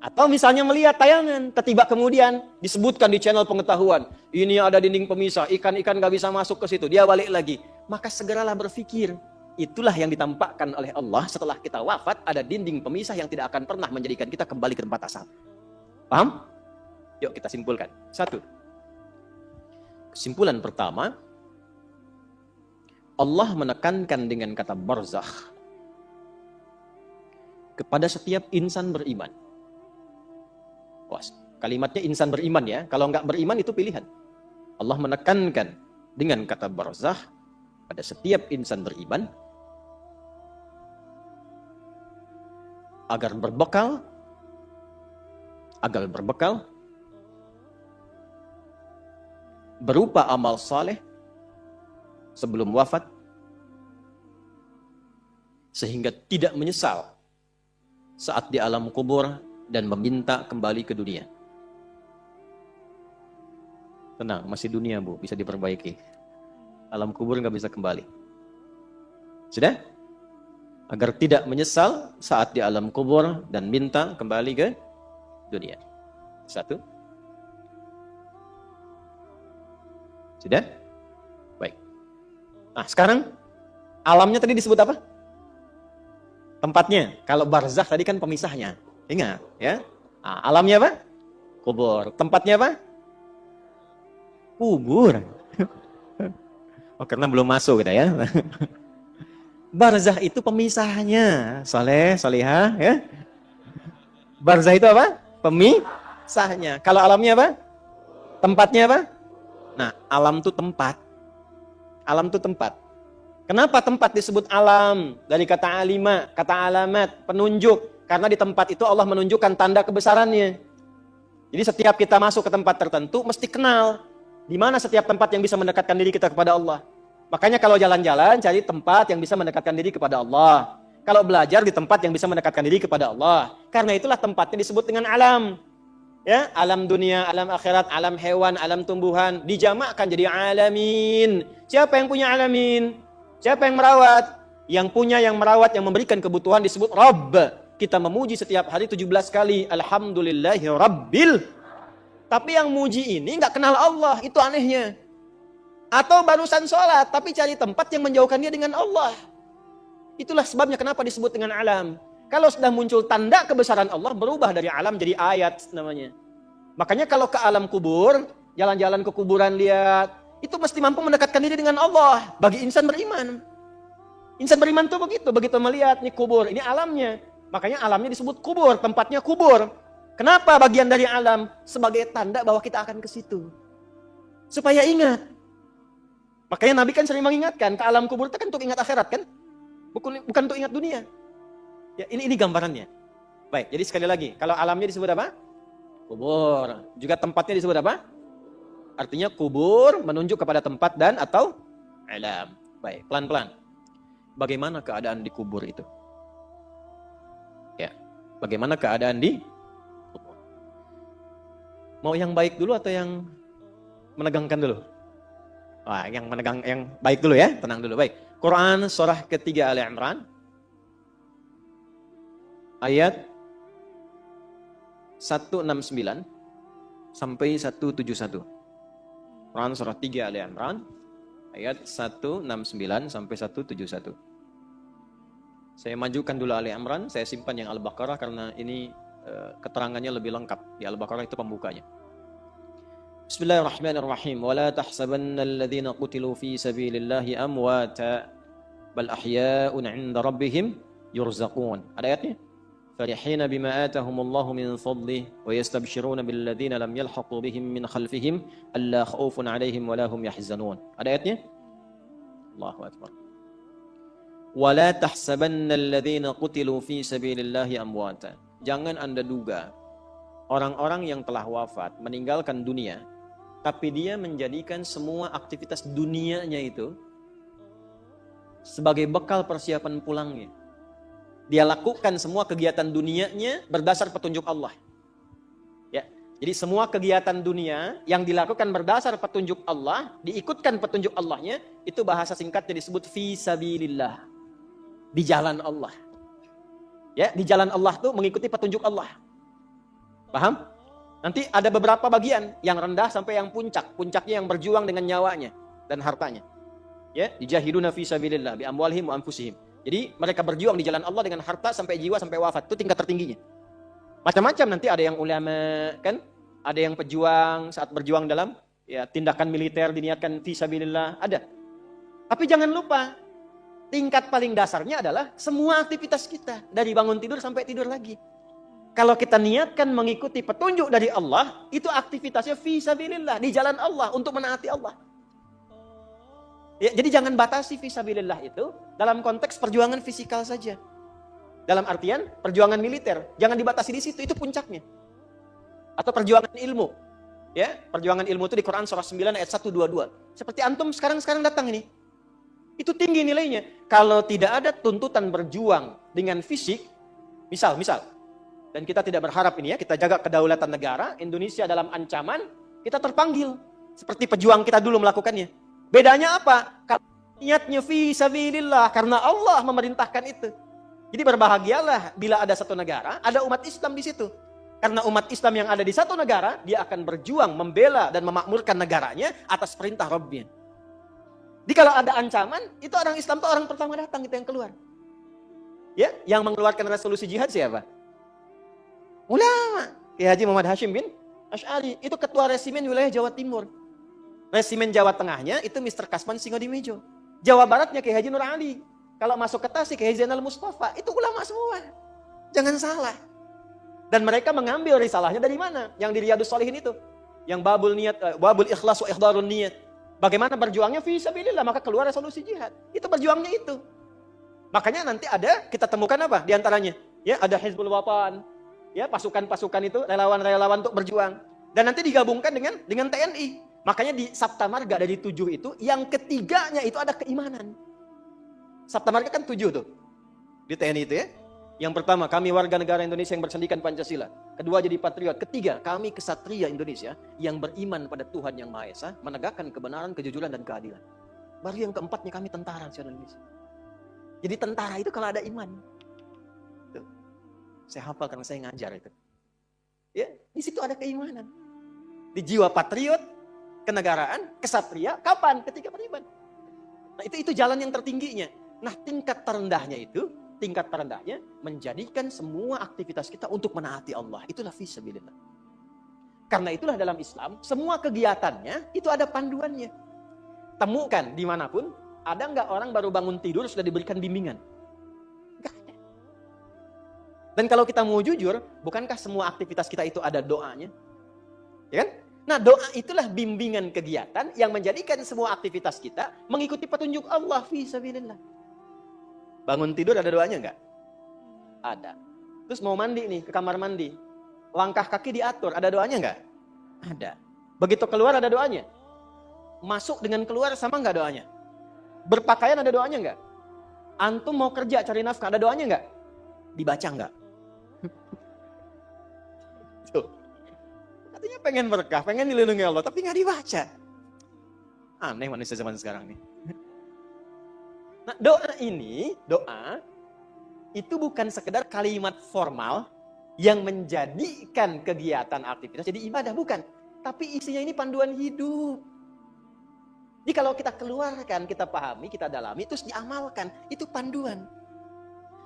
Speaker 1: Atau misalnya melihat tayangan, tiba kemudian disebutkan di channel pengetahuan, ini ada dinding pemisah, ikan-ikan gak bisa masuk ke situ, dia balik lagi. Maka segeralah berpikir, itulah yang ditampakkan oleh Allah setelah kita wafat, ada dinding pemisah yang tidak akan pernah menjadikan kita kembali ke tempat asal. Paham? Yuk kita simpulkan. 1. Kesimpulan pertama, Allah menekankan dengan kata barzakh kepada setiap insan beriman. Kalimatnya insan beriman ya, kalau nggak beriman itu pilihan. Allah menekankan dengan kata barzakh pada setiap insan beriman agar berbekal berupa amal saleh sebelum wafat, sehingga tidak menyesal saat di alam kubur dan meminta kembali ke dunia. Tenang, masih dunia Bu, bisa diperbaiki. Alam kubur nggak bisa kembali. Sudah? Agar tidak menyesal saat di alam kubur dan minta kembali ke dunia. Satu. Sudah? Baik. Nah, sekarang alamnya tadi disebut apa? Tempatnya. Kalau barzakh tadi kan pemisahnya. Ingat, ya. Nah, alamnya apa? Kubur. Tempatnya apa? Kubur. Oh, karena belum masuk kita ya. Barzakh itu pemisahnya. Saleh, salihah, ya. Barzakh itu apa? Pemisahnya. Kalau alamnya apa? Tempatnya apa? Nah, alam itu tempat. Alam itu tempat. Kenapa tempat disebut alam? Dari kata alima, kata alamat, penunjuk. Karena di tempat itu Allah menunjukkan tanda kebesarannya. Jadi setiap kita masuk ke tempat tertentu, mesti kenal. Di mana setiap tempat yang bisa mendekatkan diri kita kepada Allah. Makanya kalau jalan-jalan, cari tempat yang bisa mendekatkan diri kepada Allah. Kalau belajar di tempat yang bisa mendekatkan diri kepada Allah. Karena itulah tempatnya disebut dengan alam. Ya, alam dunia, alam akhirat, alam hewan, alam tumbuhan. Dijamakkan jadi alamin. Siapa yang punya alamin? Siapa yang merawat? Yang punya, yang merawat, yang memberikan kebutuhan disebut Rabb. Kita memuji setiap hari 17 kali. Alhamdulillahi Rabbil. Tapi yang muji ini nggak kenal Allah, itu anehnya. Atau barusan sholat, tapi cari tempat yang menjauhkan dia dengan Allah. Itulah sebabnya kenapa disebut dengan alam. Kalau sudah muncul tanda kebesaran Allah, berubah dari alam jadi ayat namanya. Makanya kalau ke alam kubur, jalan-jalan ke kuburan lihat, itu mesti mampu mendekatkan diri dengan Allah. Bagi insan beriman. Insan beriman tuh begitu melihat, ini kubur, ini alamnya. Makanya alamnya disebut kubur, tempatnya kubur. Kenapa bagian dari alam? Sebagai tanda bahwa kita akan ke situ. Supaya ingat. Makanya Nabi kan sering mengingatkan, ke alam kubur itu kan untuk ingat akhirat kan? Bukan untuk ingat dunia. Ya, ini gambarannya. Baik, jadi sekali lagi, kalau alamnya disebut apa? Kubur. Juga tempatnya disebut apa? Artinya kubur menunjuk kepada tempat dan atau alam. Baik, pelan-pelan. Bagaimana keadaan di kubur itu? Ya, bagaimana keadaan di kubur? Mau yang baik dulu atau yang menegangkan dulu? Wah, yang baik dulu ya, tenang dulu. Baik. Quran surah ketiga Ali Imran ayat 169 sampai 171. Quran surah 3 Ali Imran ayat 169 sampai 171. Saya majukan dulu Ali Imran, saya simpan yang Al-Baqarah karena ini keterangannya lebih lengkap. Di Al-Baqarah itu pembukanya. Bismillahirrahmanirrahim. Wala tahsabanna alladhina qutilu fi sabilillahi amwata bal ahya'un 'inda rabbihim yurzaqun. Ada ayatnya? Farihina bima atahumullahu min fadlihi wa yastabshiruna billadhina lam yalhaqu bihim min khalfihim alla khaufun 'alaihim wa la hum yahzanun. Ada ayatnya? Allahu akbar. Wala tahsabanna alladhina qutilu fi sabilillahi amwata. Jangan Anda duga orang-orang yang telah wafat meninggalkan dunia, tapi dia menjadikan semua aktivitas dunianya itu sebagai bekal persiapan pulangnya. Dia lakukan semua kegiatan dunianya berdasar petunjuk Allah. Ya, jadi semua kegiatan dunia yang dilakukan berdasar petunjuk Allah, diikutkan petunjuk Allahnya, itu bahasa singkatnya disebut fi sabilillah. Di jalan Allah. Ya, di jalan Allah tuh mengikuti petunjuk Allah. Paham? Nanti ada beberapa bagian, yang rendah sampai yang puncak. Puncaknya yang berjuang dengan nyawanya dan hartanya. Ya, dijahiduna fi sabilillah bi amwalihim wa anfusihim. Jadi mereka berjuang di jalan Allah dengan harta sampai jiwa sampai wafat. Itu tingkat tertingginya. Macam-macam, nanti ada yang ulama kan, ada yang pejuang saat berjuang dalam ya tindakan militer diniatkan fi sabilillah, ada. Tapi jangan lupa, tingkat paling dasarnya adalah semua aktivitas kita dari bangun tidur sampai tidur lagi. Kalau kita niatkan mengikuti petunjuk dari Allah, itu aktivitasnya fi sabilillah, di jalan Allah untuk menaati Allah. Ya, jadi jangan batasi fi sabilillah itu dalam konteks perjuangan fisikal saja. Dalam artian perjuangan militer, jangan dibatasi di situ, itu puncaknya. Atau perjuangan ilmu. Ya, perjuangan ilmu itu di Quran surah 9 ayat 122. Seperti antum sekarang datang ini. Itu tinggi nilainya. Kalau tidak ada tuntutan berjuang dengan fisik, misal dan kita tidak berharap ini ya, kita jaga kedaulatan negara, Indonesia dalam ancaman, kita terpanggil. Seperti pejuang kita dulu melakukannya. Bedanya apa? Kalau niatnya fi sabilillah, karena Allah memerintahkan itu. Jadi berbahagialah bila ada satu negara, ada umat Islam di situ. Karena umat Islam yang ada di satu negara, dia akan berjuang, membela dan memakmurkan negaranya atas perintah Rabbnya. Jadi kalau ada ancaman, itu orang Islam itu orang pertama datang itu yang keluar. Ya, yang mengeluarkan resolusi jihad siapa? Ulama. Kiai Haji Muhammad Hashim bin Asy'ari, itu ketua resimen wilayah Jawa Timur. Resimen Jawa Tengahnya itu Mr. Kasman Singodimejo. Jawa Baratnya Kiai Haji Nur Ali. Kalau masuk ke Tasik Kiai Zainal Mustafa, itu ulama semua. Jangan salah. Dan mereka mengambil risalahnya dari mana? Yang di Riyadhus Shalihin itu. Yang babul ikhlas wa ikhdarun niyat. Bagaimana berjuangnya fi sabilillah, maka keluar resolusi jihad. Itu berjuangnya itu. Makanya nanti ada, kita temukan apa di antaranya? Ya, ada Hizbul Wapan. Ya, pasukan-pasukan itu relawan-relawan untuk berjuang. Dan nanti digabungkan dengan TNI. Makanya di Sabta Marga dari 7 itu, yang ketiganya itu ada keimanan. Sabta Marga kan 7 tuh. Di TNI itu ya. Yang pertama, kami warga negara Indonesia yang bersendikan Pancasila. Kedua, jadi patriot. Ketiga, kami kesatria Indonesia yang beriman pada Tuhan Yang Maha Esa, menegakkan kebenaran, kejujuran, dan keadilan. Baru yang keempatnya, kami tentara nasional Indonesia. Jadi tentara itu kalau ada iman. Tuh. Saya hafal karena saya ngajar itu. Ya, di situ ada keimanan. Di jiwa patriot, kenegaraan, kesatria, kapan? Ketika beriman. Nah, itu jalan yang tertingginya. Nah, tingkat terendahnya menjadikan semua aktivitas kita untuk menaati Allah. Itulah fisabilillah. Karena itulah dalam Islam, semua kegiatannya itu ada panduannya. Temukan dimanapun, ada nggak orang baru bangun tidur sudah diberikan bimbingan? Nggak ada. Dan kalau kita mau jujur, bukankah semua aktivitas kita itu ada doanya? Ya kan? Nah, doa itulah bimbingan kegiatan yang menjadikan semua aktivitas kita mengikuti petunjuk Allah fisabilillah. Bangun tidur ada doanya enggak? Ada. Terus mau mandi nih, ke kamar mandi. Langkah kaki diatur, ada doanya enggak? Ada. Begitu keluar ada doanya? Masuk dengan keluar sama enggak doanya? Berpakaian ada doanya enggak? Antum mau kerja cari nafkah, ada doanya enggak? Dibaca enggak? Tuh. Katanya pengen berkah, pengen dilindungi Allah, tapi enggak dibaca. Aneh manusia zaman sekarang nih. Nah, doa itu bukan sekedar kalimat formal yang menjadikan kegiatan aktivitas jadi ibadah, bukan. Tapi isinya ini panduan hidup. Jadi kalau kita keluarkan, kita pahami, kita dalami, terus diamalkan, itu panduan.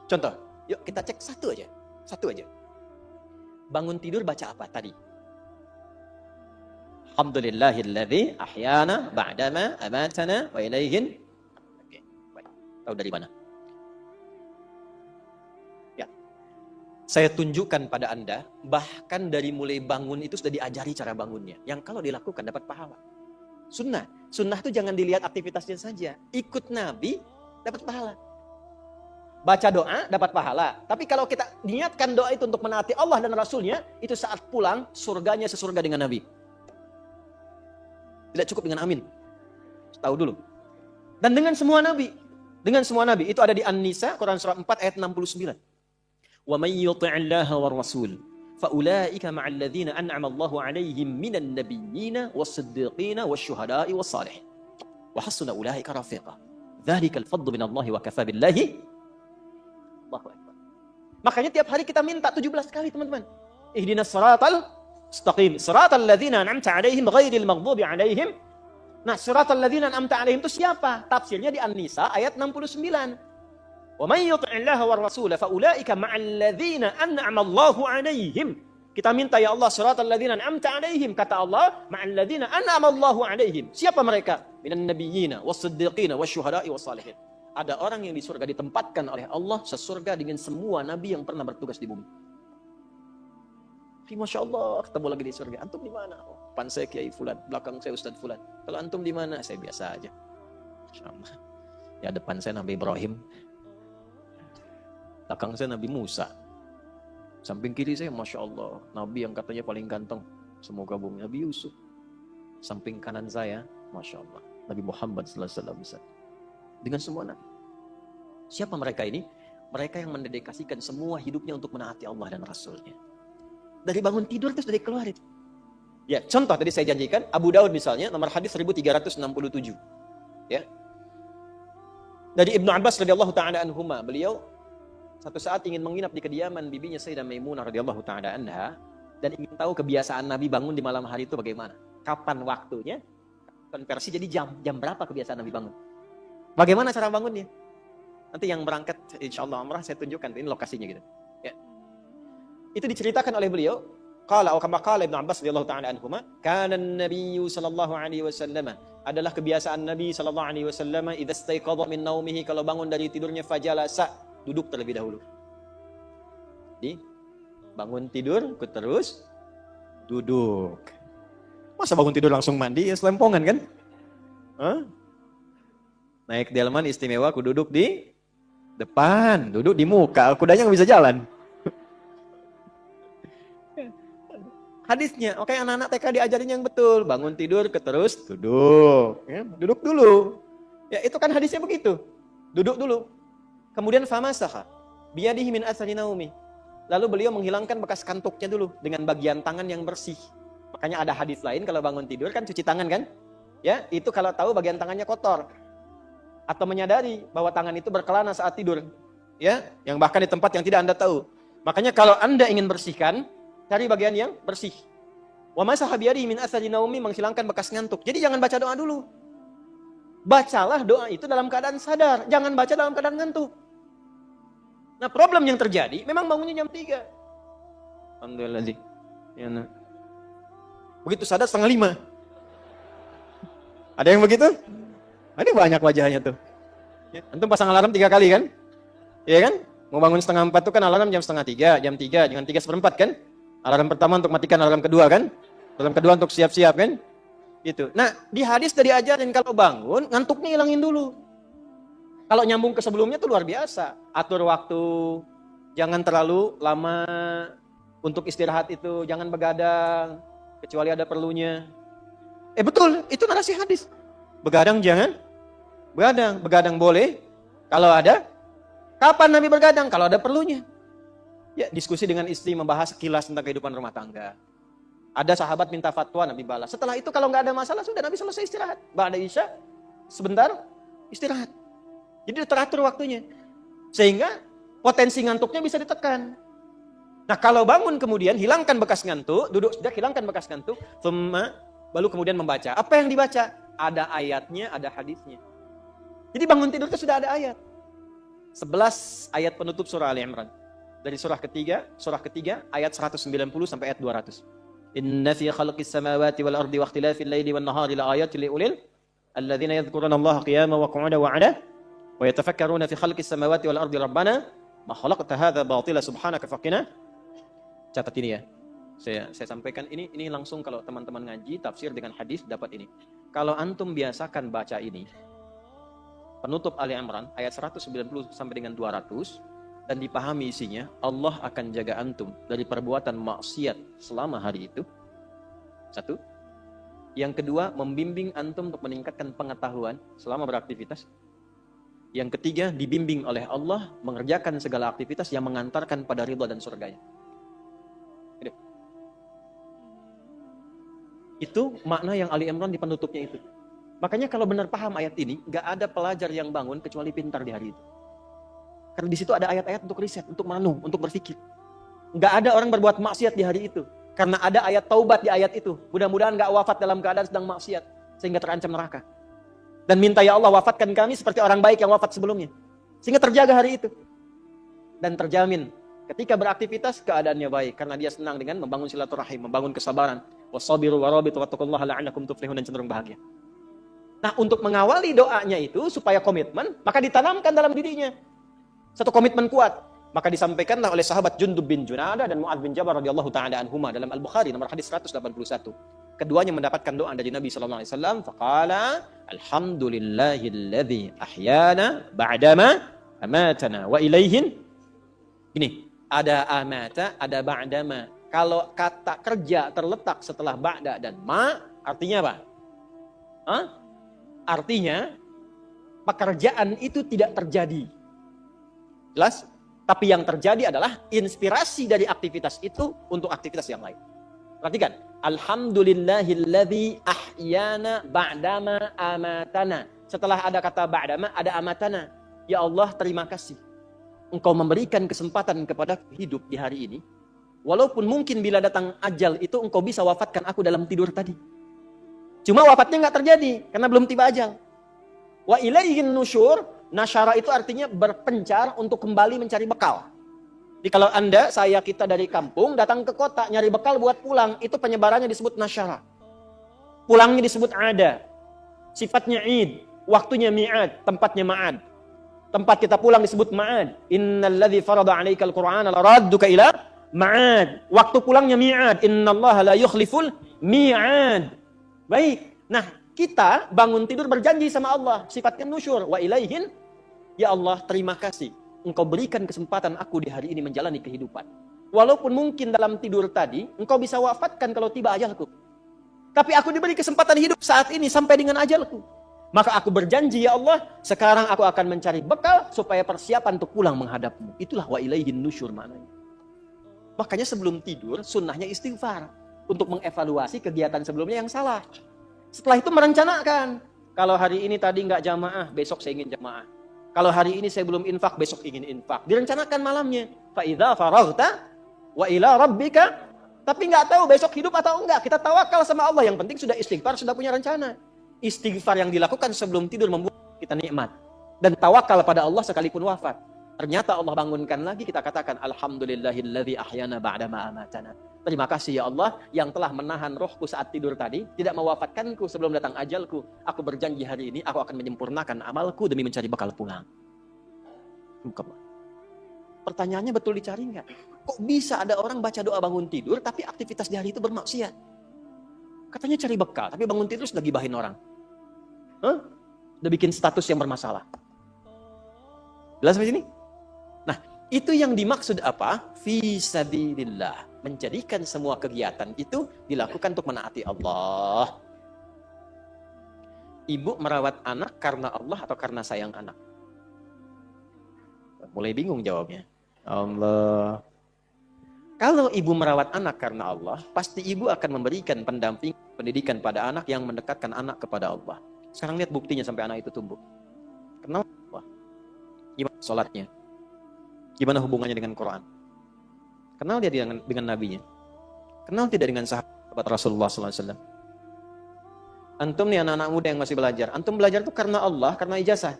Speaker 1: Contoh, yuk kita cek satu aja. Bangun tidur baca apa tadi? Alhamdulillahilladzi ahyana ba'dama amatana wa ilaihin. Tahu dari mana? Ya. Saya tunjukkan pada Anda, bahkan dari mulai bangun itu sudah diajari cara bangunnya. Yang kalau dilakukan dapat pahala. Sunnah itu jangan dilihat aktivitasnya saja. Ikut Nabi, dapat pahala. Baca doa, dapat pahala. Tapi kalau kita niatkan doa itu untuk menaati Allah dan Rasulnya, itu saat pulang, surganya sesurga dengan Nabi. Tidak cukup dengan amin. Tahu dulu. Dan dengan semua Nabi. Itu ada di An-Nisa, Quran surah 4 ayat 69. Wa may yuti'illaha war rasul fa ulaika ma'al ladzina an'ama Allahu 'alaihim minan nabiyyina was-siddiqina wasyuhada'i was-salihin. Wa hasuna ulaika rafiqa. Dzalikal fadlu minallahi wa kafa billahi. Allahu akbar. Makanya tiap hari kita minta 17 kali, teman-teman. Ihdinas siratal mustaqim, siratal ladzina an'amta 'alaihim ghairil maghdubi 'alaihim. Nah, siratal ladzina an'amta 'alaihim itu siapa? Tafsirnya di An-Nisa ayat 69. Wa may yuti'illaha war rasula fa ulaika ma'al ladzina an'ama Allahu 'alaihim. Kita minta, ya Allah, siratal ladzina an'amta 'alaihim, kata Allah, ma'al ladzina an'ama Allahu 'alaihim. Siapa mereka? Minan nabiyyina was-siddiqina wasyuhada'i was-salihin. Ada orang yang di surga ditempatkan oleh Allah sesurga dengan semua nabi yang pernah bertugas di bumi. Masya Allah, ketemu lagi di surga. Antum di mana? Oh, depan saya Kiai Fulan, belakang saya Ustadz Fulan. Kalau antum di mana? Saya biasa aja. Masya Allah. Ya, depan saya Nabi Ibrahim, belakang saya Nabi Musa, samping kiri saya Masya Allah, Nabi yang katanya paling ganteng semoga bumi, Nabi Yusuf. Samping kanan saya Masya Allah, Nabi Muhammad SAW. Dengan semua nabi. Siapa mereka ini? Mereka yang mendedikasikan semua hidupnya untuk menaati Allah dan Rasulnya. Dari bangun tidur terus dari keluar itu. Ya, contoh tadi saya janjikan, Abu Daud misalnya, nomor hadis 1367. Ya. Dari Ibnu Abbas radhiyallahu taala anhuma, beliau satu saat ingin menginap di kediaman bibinya Sayyidah Maimunah radhiyallahu taala anha dan ingin tahu kebiasaan Nabi bangun di malam hari itu bagaimana. Kapan waktunya? Konversi jadi jam berapa kebiasaan Nabi bangun? Bagaimana cara bangunnya? Nanti yang berangkat insyaallah umrah saya tunjukkan ini lokasinya gitu. Ya. Itu diceritakan oleh beliau. Qala kama qala Ibnu Abbas radhiyallahu taala anhuma, kana an-nabiy sallallahu alaihi wasallam, adalah kebiasaan Nabi sallallahu alaihi wasallam idza istaiqadha min naumihi, kalau bangun dari tidurnya fajalasa, duduk terlebih dahulu. Jadi bangun tidur, terus duduk. Masa bangun tidur langsung mandi, ya selempongan kan? Hah? Naik delman istimewa, aku duduk di depan, duduk di muka, kudanya nggak bisa jalan. Hadisnya, oke anak-anak TK diajarin yang betul, bangun tidur, terus duduk, ya, duduk dulu. Ya itu kan hadisnya begitu, duduk dulu. Kemudian famasaha biyadihi min athari naumi. Lalu beliau menghilangkan bekas kantuknya dulu dengan bagian tangan yang bersih. Makanya ada hadis lain kalau bangun tidur kan cuci tangan kan? Ya, itu kalau tahu bagian tangannya kotor atau menyadari bahwa tangan itu berkelana saat tidur. Ya, yang bahkan di tempat yang tidak Anda tahu. Makanya kalau Anda ingin bersihkan, cari bagian yang bersih. Wa masaha biyadihi min athari naumi, menghilangkan bekas ngantuk. Jadi jangan baca doa dulu. Bacalah doa itu dalam keadaan sadar, jangan baca dalam keadaan ngantuk. Nah, problem yang terjadi, memang bangunnya jam 3. Alhamdulillah. Ya, nah. Begitu sadar 4:30. Ada yang begitu? Ini banyak wajahnya tuh. Ya, antum pasang alarm 3 kali kan? Iya kan? Mau bangun 2:30 tuh kan alarm jam 2:30, jam 3, jangan 3:15 kan? Alarm pertama untuk matikan alarm kedua kan? Alarm kedua untuk siap-siap kan? Gitu. Nah, di hadis tadi ajarin kalau bangun, ngantuknya hilangin dulu. Kalau nyambung ke sebelumnya tuh luar biasa. Atur waktu, jangan terlalu lama untuk istirahat itu, jangan begadang, kecuali ada perlunya. Betul, itu narasi hadis. Begadang jangan, begadang boleh, kalau ada, kapan Nabi begadang? Kalau ada perlunya. Ya, diskusi dengan istri membahas sekilas tentang kehidupan rumah tangga. Ada sahabat minta fatwa, Nabi balas. Setelah itu kalau nggak ada masalah, sudah Nabi selesai istirahat. Ba'da isya, sebentar, istirahat. Jadi teratur waktunya. Sehingga potensi ngantuknya bisa ditekan. Nah kalau bangun kemudian hilangkan bekas ngantuk, duduk sudah hilangkan bekas ngantuk, baru kemudian membaca. Apa yang dibaca? Ada ayatnya, ada hadisnya. Jadi bangun tidur itu sudah ada ayat. 11 ayat penutup surah Ali Imran. Dari surah ketiga ayat 190 sampai ayat 200. Inna fi khalqis samawati wal ardi wa ikhtilafil laili wan nahari la ayatin liulil alladzina yadhkuruna Allaha qiyaman wa qu'udan wa 'ala wa yatafakkaruna fi khalqis samawati wal ardi rabbana ma khalaqta hadza batila subhanaka faqina. Catat ini ya. Saya sampaikan ini langsung kalau teman-teman ngaji tafsir dengan hadis dapat ini. Kalau antum biasakan baca ini penutup Ali Imran ayat 190 sampai dengan 200 dan dipahami isinya, Allah akan jaga antum dari perbuatan maksiat selama hari itu. Satu. Yang kedua, membimbing antum untuk meningkatkan pengetahuan selama beraktivitas. Yang ketiga, dibimbing oleh Allah mengerjakan segala aktivitas yang mengantarkan pada ridha dan surganya. Itu makna yang Ali Imran di penutupnya itu. Makanya kalau benar paham ayat ini, nggak ada pelajar yang bangun kecuali pintar di hari itu. Karena di situ ada ayat-ayat untuk riset, untuk merenung, untuk berpikir. Nggak ada orang berbuat maksiat di hari itu. Karena ada ayat taubat di ayat itu. Mudah-mudahan nggak wafat dalam keadaan sedang maksiat. Sehingga terancam neraka. Dan minta ya Allah wafatkan kami seperti orang baik yang wafat sebelumnya. Sehingga terjaga hari itu. Dan terjamin ketika beraktivitas keadaannya baik. Karena dia senang dengan membangun silaturahim, membangun kesabaran. Wassabiru warabitu wattaqullaha la'annakum tuflihun, dan cenderung bahagia. Nah untuk mengawali doanya itu supaya komitmen, maka ditanamkan dalam dirinya satu komitmen kuat. Maka disampaikanlah oleh sahabat Jundub bin Junadah dan Mu'adz bin Jabal radhiyallahu ta'ala anhuma dalam Al-Bukhari nomor hadis 181. Keduanya mendapatkan doa dari Nabi sallallahu alaihi wasallam, faqala alhamdulillahilladzi ahyana ba'dama amatana wa ilaihin. Gini, ada amata, ada ba'dama. Kalau kata kerja terletak setelah ba'da dan ma, artinya apa? Artinya pekerjaan itu tidak terjadi. Jelas? Tapi yang terjadi adalah inspirasi dari aktivitas itu untuk aktivitas yang lain. Perhatikan. Alhamdulillahilladzi ahyana ba'dama amatana. Setelah ada kata ba'dama, ada amatana. Ya Allah, terima kasih. Engkau memberikan kesempatan kepada hidup di hari ini. Walaupun mungkin bila datang ajal itu engkau bisa wafatkan aku dalam tidur tadi. Cuma wafatnya nggak terjadi karena belum tiba ajal. Wa ilaihin nusyur, nasyara itu artinya berpencar untuk kembali mencari bekal. Jadi kalau Anda, saya, kita dari kampung datang ke kota nyari bekal buat pulang, itu penyebarannya disebut nasyara. Pulangnya disebut ada. Sifatnya id, waktunya mi'ad, tempatnya ma'ad. Tempat kita pulang disebut ma'ad. Innalladzi farada 'alaikal Qur'ana laradduka ila ma'ad. Waktu pulangnya mi'ad. Innallaha la yukhliful mi'ad. Baik. Nah, kita bangun tidur berjanji sama Allah. Sifatnya nusyur. Wa ilaihin. Ya Allah, terima kasih. Engkau berikan kesempatan aku di hari ini menjalani kehidupan. Walaupun mungkin dalam tidur tadi, engkau bisa wafatkan kalau tiba ajalku. Tapi aku diberi kesempatan hidup saat ini sampai dengan ajalku. Maka aku berjanji, ya Allah, sekarang aku akan mencari bekal supaya persiapan untuk pulang menghadapmu. Itulah wa ilaihin nusyur maknanya. Makanya sebelum tidur, sunnahnya istighfar. Untuk mengevaluasi kegiatan sebelumnya yang salah. Setelah itu merencanakan. Kalau hari ini tadi nggak jamaah, besok saya ingin jamaah. Kalau hari ini saya belum infak, besok ingin infak. Direncanakan malamnya. Fa'idha faraghta wa ila rabbika. Tapi nggak tahu besok hidup atau enggak. Kita tawakal sama Allah. Yang penting sudah istighfar, sudah punya rencana. Istighfar yang dilakukan sebelum tidur membuat kita nikmat. Dan tawakal pada Allah sekalipun wafat. Ternyata Allah bangunkan lagi, kita katakan alhamdulillahilladzi ahyana ba'dama amatana. Terima kasih ya Allah yang telah menahan rohku saat tidur tadi, tidak mewafatkanku sebelum datang ajalku. Aku berjanji hari ini aku akan menyempurnakan amalku demi mencari bekal pulang. Pertanyaannya betul dicari nggak? Kok bisa ada orang baca doa bangun tidur tapi aktivitas di hari itu bermaksiat? Katanya cari bekal, tapi bangun tidur sudah gibahin orang. Udah bikin status yang bermasalah. Jelas sampai sini? Nah, itu yang dimaksud apa? Fi sabilillah. Menjadikan semua kegiatan itu dilakukan untuk menaati Allah. Ibu merawat anak karena Allah atau karena sayang anak? Mulai bingung jawabnya. Allah. Kalau ibu merawat anak karena Allah, pasti ibu akan memberikan pendamping pendidikan pada anak yang mendekatkan anak kepada Allah. Sekarang lihat buktinya sampai anak itu tumbuh. Kenal Allah. Gimana sholatnya? Gimana hubungannya dengan Quran? Kenal dia dengan nabinya? Kenal tidak dengan sahabat Rasulullah SAW? Antum nih anak-anak muda yang masih belajar. Antum belajar itu karena Allah, karena ijazah.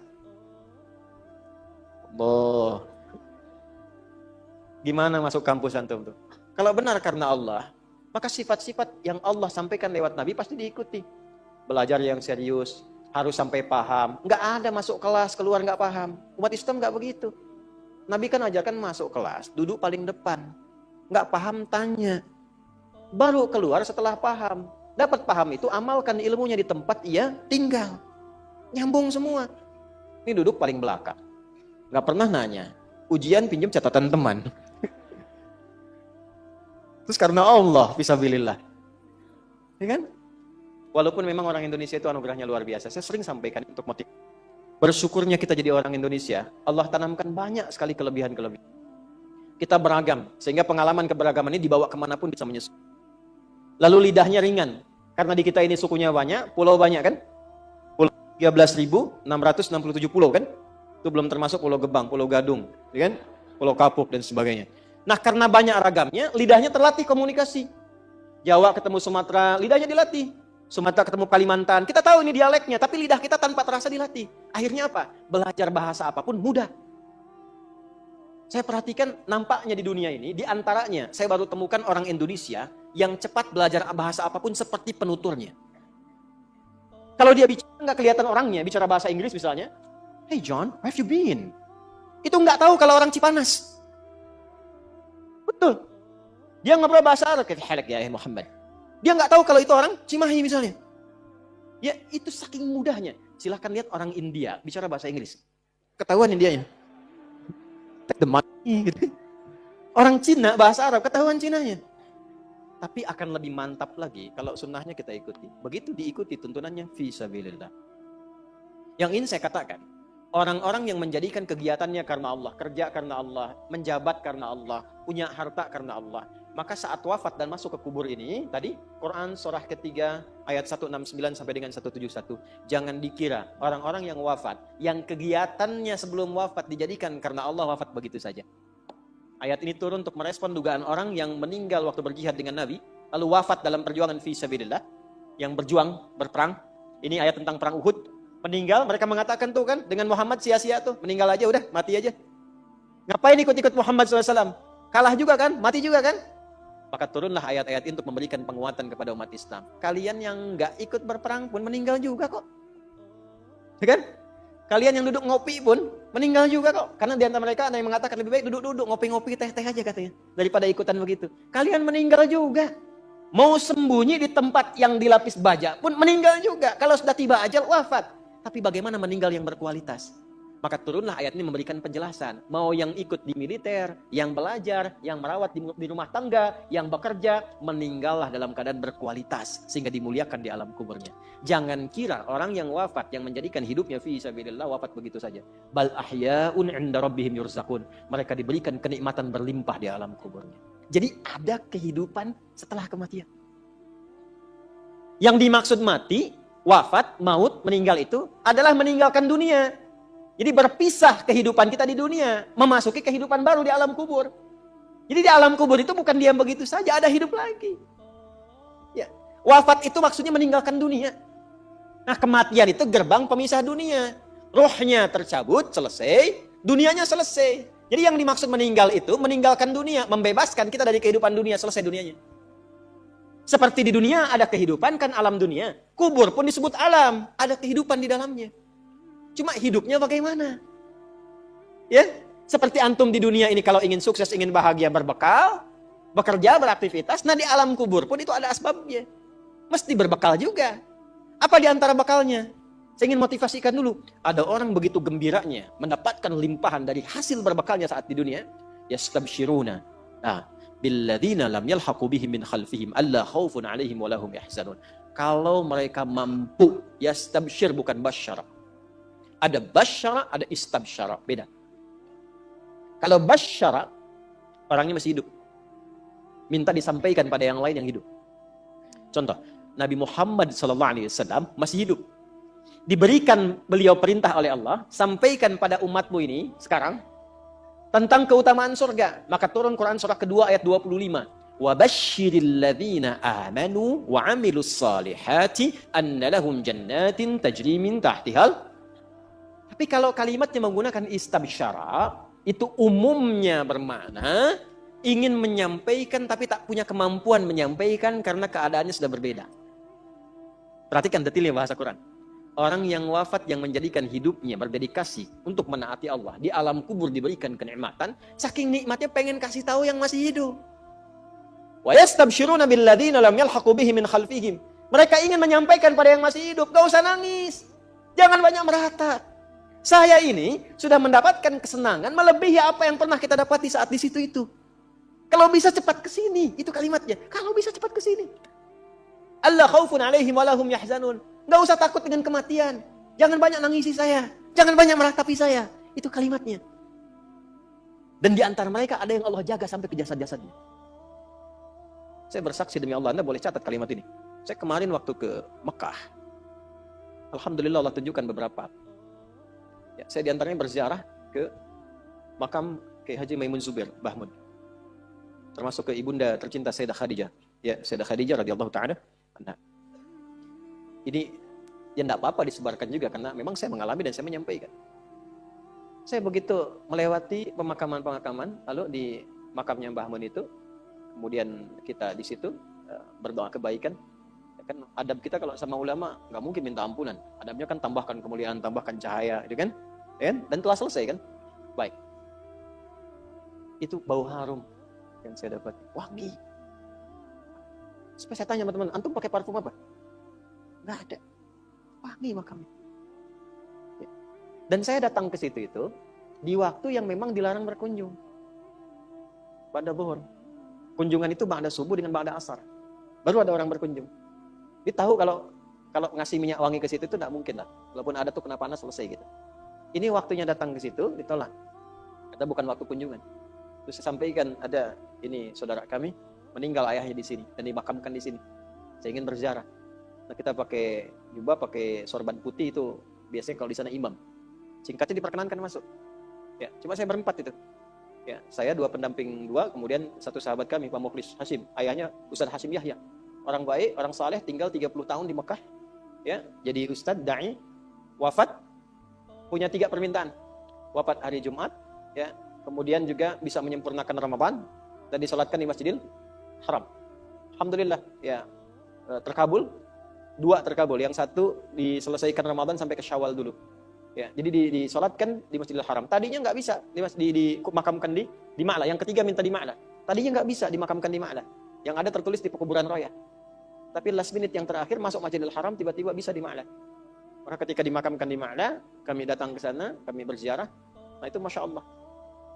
Speaker 1: Allah. Gimana masuk kampus antum tuh? Kalau benar karena Allah, maka sifat-sifat yang Allah sampaikan lewat Nabi pasti diikuti. Belajar yang serius, harus sampai paham. Nggak ada masuk kelas, keluar nggak paham. Umat Islam nggak begitu. Nabi kan ajarkan masuk kelas, duduk paling depan. Nggak paham, tanya. Baru keluar setelah paham. Dapat paham itu, amalkan ilmunya di tempat ia tinggal. Nyambung semua. Ini duduk paling belakang. Nggak pernah nanya. Ujian pinjam catatan teman. Terus karena Allah, fisabilillah. Ya kan? Walaupun memang orang Indonesia itu anugerahnya luar biasa. Saya sering sampaikan untuk motif. Bersyukurnya kita jadi orang Indonesia, Allah tanamkan banyak sekali kelebihan-kelebihan. Kita beragam, sehingga pengalaman keberagaman ini dibawa kemanapun bisa menyusul. Lalu lidahnya ringan, karena di kita ini sukunya banyak, pulau banyak kan? Pulau 13.667 pulau kan? Itu belum termasuk Pulau Gebang, Pulau Gadung, ya kan? Pulau Kapuk dan sebagainya. Nah karena banyak ragamnya, lidahnya terlatih komunikasi. Jawa ketemu Sumatera, lidahnya dilatih. Sumatera ketemu Kalimantan, kita tahu ini dialeknya, tapi lidah kita tanpa terasa dilatih. Akhirnya apa? Belajar bahasa apapun mudah. Saya perhatikan nampaknya di dunia ini, di antaranya saya baru temukan orang Indonesia yang cepat belajar bahasa apapun seperti penuturnya. Kalau dia bicara nggak kelihatan orangnya, bicara bahasa Inggris misalnya, "Hey John, where have you been?" Itu nggak tahu kalau orang Cipanas. Betul. Dia ngobrol bahasa Arab, kayak halak ya Muhammad. Dia nggak tahu kalau itu orang Cimahi misalnya. Ya itu saking mudahnya. Silahkan lihat orang India bicara bahasa Inggris. Ketahuan Indianya. Take the money gitu. Orang Cina bahasa Arab ketahuan Cinanya. Tapi akan lebih mantap lagi kalau sunnahnya kita ikuti. Begitu diikuti tuntunannya fisabilillah. Yang ingin saya katakan, orang-orang yang menjadikan kegiatannya karena Allah, kerja karena Allah, menjabat karena Allah, punya harta karena Allah, Maka saat wafat dan masuk ke kubur ini, tadi Quran surah ketiga ayat 169 sampai dengan 171. Jangan dikira orang-orang yang wafat, yang kegiatannya sebelum wafat dijadikan karena Allah wafat begitu saja. Ayat ini turun untuk merespon dugaan orang yang meninggal waktu berjihad dengan Nabi, lalu wafat dalam perjuangan fi sabilillah, yang berjuang, berperang. Ini ayat tentang perang Uhud. Meninggal, mereka mengatakan tuh kan, dengan Muhammad sia-sia tuh, meninggal aja udah, mati aja. Ngapain ikut-ikut Muhammad SAW? Kalah juga kan, mati juga kan? Maka turunlah ayat-ayat ini untuk memberikan penguatan kepada umat Islam. Kalian yang nggak ikut berperang pun meninggal juga kok. Ya kan? Kalian yang duduk ngopi pun meninggal juga kok. Karena di antara mereka ada yang mengatakan lebih baik duduk-duduk, ngopi-ngopi, teh-teh aja katanya. Daripada ikutan begitu. Kalian meninggal juga. Mau sembunyi di tempat yang dilapis baja pun meninggal juga. Kalau sudah tiba ajal, wafat. Tapi bagaimana meninggal yang berkualitas? Maka turunlah ayat ini memberikan penjelasan. Mau yang ikut di militer, yang belajar, yang merawat di rumah tangga, yang bekerja, meninggallah dalam keadaan berkualitas. Sehingga dimuliakan di alam kuburnya. Jangan kira orang yang wafat, yang menjadikan hidupnya fi sabilillah wafat begitu saja. Bal ahya'un 'inda rabbihim yurzaqun. Mereka diberikan kenikmatan berlimpah di alam kuburnya. Jadi ada kehidupan setelah kematian. Yang dimaksud mati, wafat, maut, meninggal itu adalah meninggalkan dunia. Jadi berpisah kehidupan kita di dunia, memasuki kehidupan baru di alam kubur. Jadi di alam kubur itu bukan diam begitu saja, ada hidup lagi. Ya. Wafat itu maksudnya meninggalkan dunia. Nah, kematian itu gerbang pemisah dunia. Rohnya tercabut, selesai, dunianya selesai. Jadi yang dimaksud meninggal itu meninggalkan dunia, membebaskan kita dari kehidupan dunia, selesai dunianya. Seperti di dunia ada kehidupan kan alam dunia, kubur pun disebut alam, ada kehidupan di dalamnya. Cuma hidupnya bagaimana? Ya, seperti antum di dunia ini kalau ingin sukses, ingin bahagia, berbekal, bekerja, beraktivitas. Nah di alam kubur pun itu ada asbabnya. Mesti berbekal juga. Apa di antara bekalnya? Saya ingin motivasikan dulu. Ada orang begitu gembiranya mendapatkan limpahan dari hasil berbekalnya saat di dunia. Yastabshiruna. Nah, billadzina lam yalhaqu bihim min khalfihim alla khaufun alaihim wa lahum yahzanun. Kalau mereka mampu, yastabshir bukan basyara. Ada basyara, ada istabsyara. Beda. Kalau basyara, orangnya masih hidup. Minta disampaikan pada yang lain yang hidup. Contoh, Nabi Muhammad SAW masih hidup. Diberikan beliau perintah oleh Allah, sampaikan pada umatmu ini sekarang tentang keutamaan surga. Maka turun Quran surah kedua ayat 25. وَبَشِّرِ الَّذِينَ آمَنُوا وَعَمِلُوا الصَّالِحَاتِ أَنَّ لَهُمْ جَنَّاتٍ تَجْرِي مِنْ تَحْتِهَا. Tapi kalau kalimatnya menggunakan istabsyara, itu umumnya bermakna ingin menyampaikan tapi tak punya kemampuan menyampaikan karena keadaannya sudah berbeda. Perhatikan detailnya bahasa Quran. Orang yang wafat yang menjadikan hidupnya berdedikasi untuk menaati Allah, di alam kubur diberikan kenikmatan, saking nikmatnya pengen kasih tahu yang masih hidup. Wa yastabsyiruna billadzina lam yalhaqu bihim min khalfihim. Mereka ingin menyampaikan pada yang masih hidup, gak usah nangis. Jangan banyak meratap. Saya ini sudah mendapatkan kesenangan melebihi apa yang pernah kita dapati saat di situ itu. Kalau bisa cepat ke sini, itu kalimatnya. Kalau bisa cepat ke sini. Alla khaufun alaihim wa lahum yahzanun. Enggak usah takut dengan kematian. Jangan banyak nangisi saya. Jangan banyak meratapi saya. Itu kalimatnya. Dan di antara mereka ada yang Allah jaga sampai ke jasad-jasadnya. Saya bersaksi demi Allah, Anda boleh catat kalimat ini. Saya kemarin waktu ke Mekah. Alhamdulillah Allah tunjukkan beberapa. Ya, saya diantaranya berziarah ke makam Kiai Haji Maimun Zubair, Bahmun. Termasuk ke ibunda tercinta Sayyidah Khadijah. Ya, Sayyidah Khadijah radhiyallahu ta'ala. Nah, ini ya enggak apa-apa disebarkan juga karena memang saya mengalami dan saya menyampaikan. Saya begitu melewati pemakaman-pemakaman, lalu di makamnya Mbah Mun itu, kemudian kita di situ berdoa kebaikan. Kan adab kita kalau sama ulama nggak mungkin minta ampunan. Adabnya kan tambahkan kemuliaan, tambahkan cahaya, gitu kan? Dan telah selesai kan? Baik. Itu bau harum yang saya dapat, wangi. Supaya saya tanya teman-teman, antum pakai parfum apa? Nggak ada. Wangi makamnya. Ya. Dan saya datang ke situ itu di waktu yang memang dilarang berkunjung. Pada zuhur. Kunjungan itu ba'da subuh dengan ba'da asar. Baru ada orang berkunjung. Dia tahu kalau ngasih minyak wangi ke situ itu tidak mungkin lah. Walaupun ada tuh kena panas selesai gitu. Ini waktunya datang ke situ ditolak. Kata bukan waktu kunjungan. Terus saya sampaikan ada ini saudara kami meninggal ayahnya di sini dan dimakamkan di sini. Saya ingin berziarah. Nah, kita pakai jubah, pakai sorban putih itu biasanya kalau di sana imam. Singkatnya diperkenankan masuk. Ya, cuma saya berempat itu. Ya, saya 2 pendamping 2, kemudian 1 sahabat kami, Pak Mukhlis Hashim, ayahnya Ustaz Hashim Yahya. Orang baik, orang saleh, tinggal 30 tahun di Mekah. Ya, jadi ustaz dai, wafat, punya 3 permintaan. Wafat hari Jumat, ya, kemudian juga bisa menyempurnakan Ramadan dan disolatkan di Masjidil Haram. Alhamdulillah, ya, terkabul. 2 terkabul, yang 1 diselesaikan Ramadan sampai ke Syawal dulu. Ya, jadi disolatkan di Masjidil Haram. Tadinya nggak bisa dimakamkan di Ma'la. Yang ketiga minta di Ma'la. Tadinya nggak bisa dimakamkan di Ma'la. Yang ada tertulis di pekuburan Roya. Tapi last minute yang terakhir masuk Masjidil Haram tiba-tiba bisa di Ma'la. Maka ketika dimakamkan di Ma'la, kami datang ke sana, kami berziarah. Nah itu Masya Allah.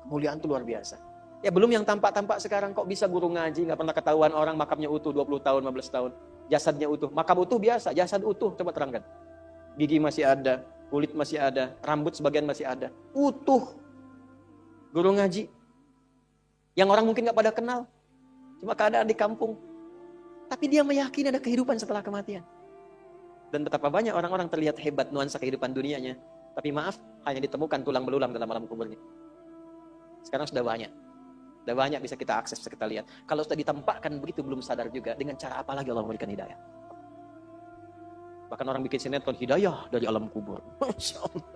Speaker 1: Kemuliaan itu luar biasa. Ya belum yang tampak-tampak sekarang, kok bisa guru ngaji, nggak pernah ketahuan orang makamnya utuh 20 tahun, 15 tahun. Jasadnya utuh. Makam utuh biasa, jasad utuh. Coba terangkan. Gigi masih ada, kulit masih ada, rambut sebagian masih ada. Utuh. Guru ngaji. Yang orang mungkin nggak pada kenal. Cuma keadaan di kampung. Tapi dia meyakini ada kehidupan setelah kematian. Dan betapa banyak orang-orang terlihat hebat nuansa kehidupan dunianya. Tapi maaf, hanya ditemukan tulang belulang dalam alam kuburnya. Sekarang sudah banyak. Sudah banyak bisa kita akses, bisa kita lihat. Kalau sudah ditampakkan begitu belum sadar juga. Dengan cara apa lagi Allah memberikan hidayah? Bahkan orang bikin sinetron hidayah dari alam kubur. Masya Allah.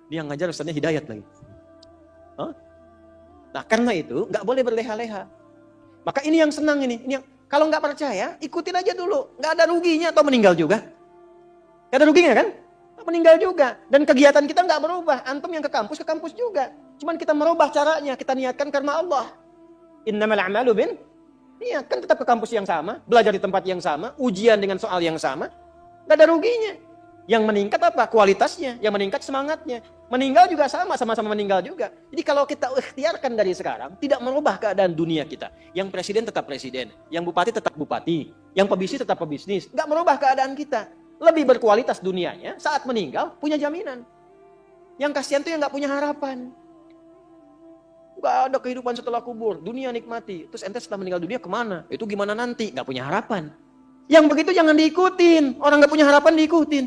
Speaker 1: Dia yang ngajar ustaznya hidayat lagi. Hah? Nah karena itu nggak boleh berleha-leha. Maka ini yang senang ini. Ini yang, kalau nggak percaya ikutin aja dulu. Nggak ada ruginya atau meninggal juga. Nggak ada ruginya kan? Meninggal juga. Dan kegiatan kita nggak berubah. Antum yang ke kampus juga. Cuman kita merubah caranya. Kita niatkan karena Allah. Innamal a'malu bin niat. Kan tetap ke kampus yang sama. Belajar di tempat yang sama. Ujian dengan soal yang sama. Gak ada ruginya. Yang meningkat apa? Kualitasnya. Yang meningkat semangatnya. Meninggal juga sama-sama meninggal juga. Jadi kalau kita ikhtiarkan dari sekarang, tidak merubah keadaan dunia kita. Yang presiden tetap presiden. Yang bupati tetap bupati. Yang pebisnis tetap pebisnis. Gak merubah keadaan kita. Lebih berkualitas dunianya, saat meninggal punya jaminan. Yang kasihan tuh yang gak punya harapan. Gak ada kehidupan setelah kubur. Dunia nikmati. Terus ente setelah meninggal dunia kemana? Itu gimana nanti? Gak punya harapan. Yang begitu jangan diikutin. Orang gak punya harapan diikutin.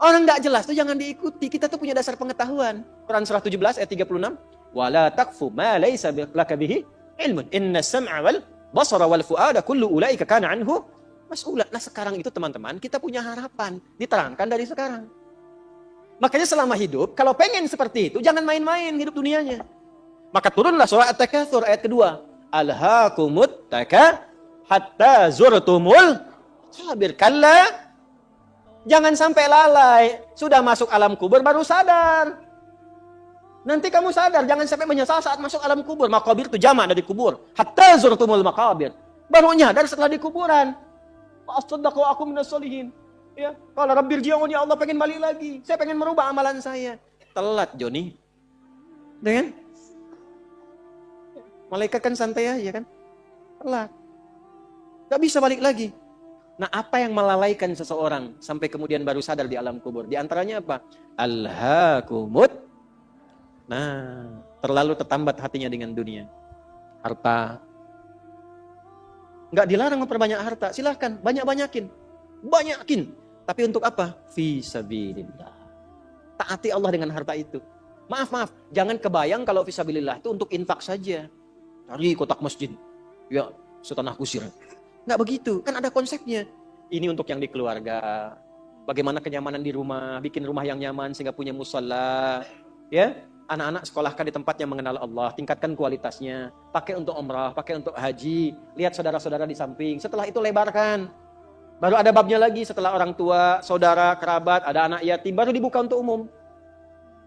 Speaker 1: Orang gak jelas tuh jangan diikuti. Kita tuh punya dasar pengetahuan. Quran surah 17 ayat 36. Wala taqfu ma laysa laka bihi ilmun. Inna sam'a wal basara wal fu'ada kullu ulaika kana anhu mas'ula. Nah sekarang itu teman-teman kita punya harapan. Diterangkan dari sekarang. Makanya selama hidup kalau pengen seperti itu jangan main-main hidup dunianya. Maka turunlah surah At-Takatsur ayat kedua. Alhaakumut takatsur hatta zurtumul sabir. Kalla, jangan sampai lalai. Sudah masuk alam kubur baru sadar. Nanti kamu sadar, jangan sampai menyesal saat masuk alam kubur. Makabir itu jamak dari kubur. Hatta zurtumul makabir. Baru nyadar setelah di kuburan. Astagfirullah wa aku minas solihin. Ya, kalau Rabbir ji'un ya Allah pengen balik lagi. Saya pengen merubah amalan saya. Telat Joni. Dengan malaikat kan santai aja kan. Telat. Gak bisa balik lagi. Nah apa yang melalaikan seseorang sampai kemudian baru sadar di alam kubur? Di antaranya apa? Alhaakumut. Nah terlalu tertambat hatinya dengan dunia. Harta. Gak dilarang memperbanyak harta. Silahkan banyak-banyakin. Banyakin. Tapi untuk apa? Fisabilillah. Taati Allah dengan harta itu. Maaf. Jangan kebayang kalau fisabilillah itu untuk infak saja. Cari kotak masjid. Ya setanah kusir. Nggak begitu, kan ada konsepnya. Ini untuk yang di keluarga. Bagaimana kenyamanan di rumah, bikin rumah yang nyaman sehingga punya musala. Ya, anak-anak sekolahkan di tempat yang mengenal Allah, tingkatkan kualitasnya. Pakai untuk umrah, pakai untuk haji. Lihat saudara-saudara di samping. Setelah itu lebarkan. Baru ada babnya lagi setelah orang tua, saudara, kerabat, ada anak yatim, baru dibuka untuk umum.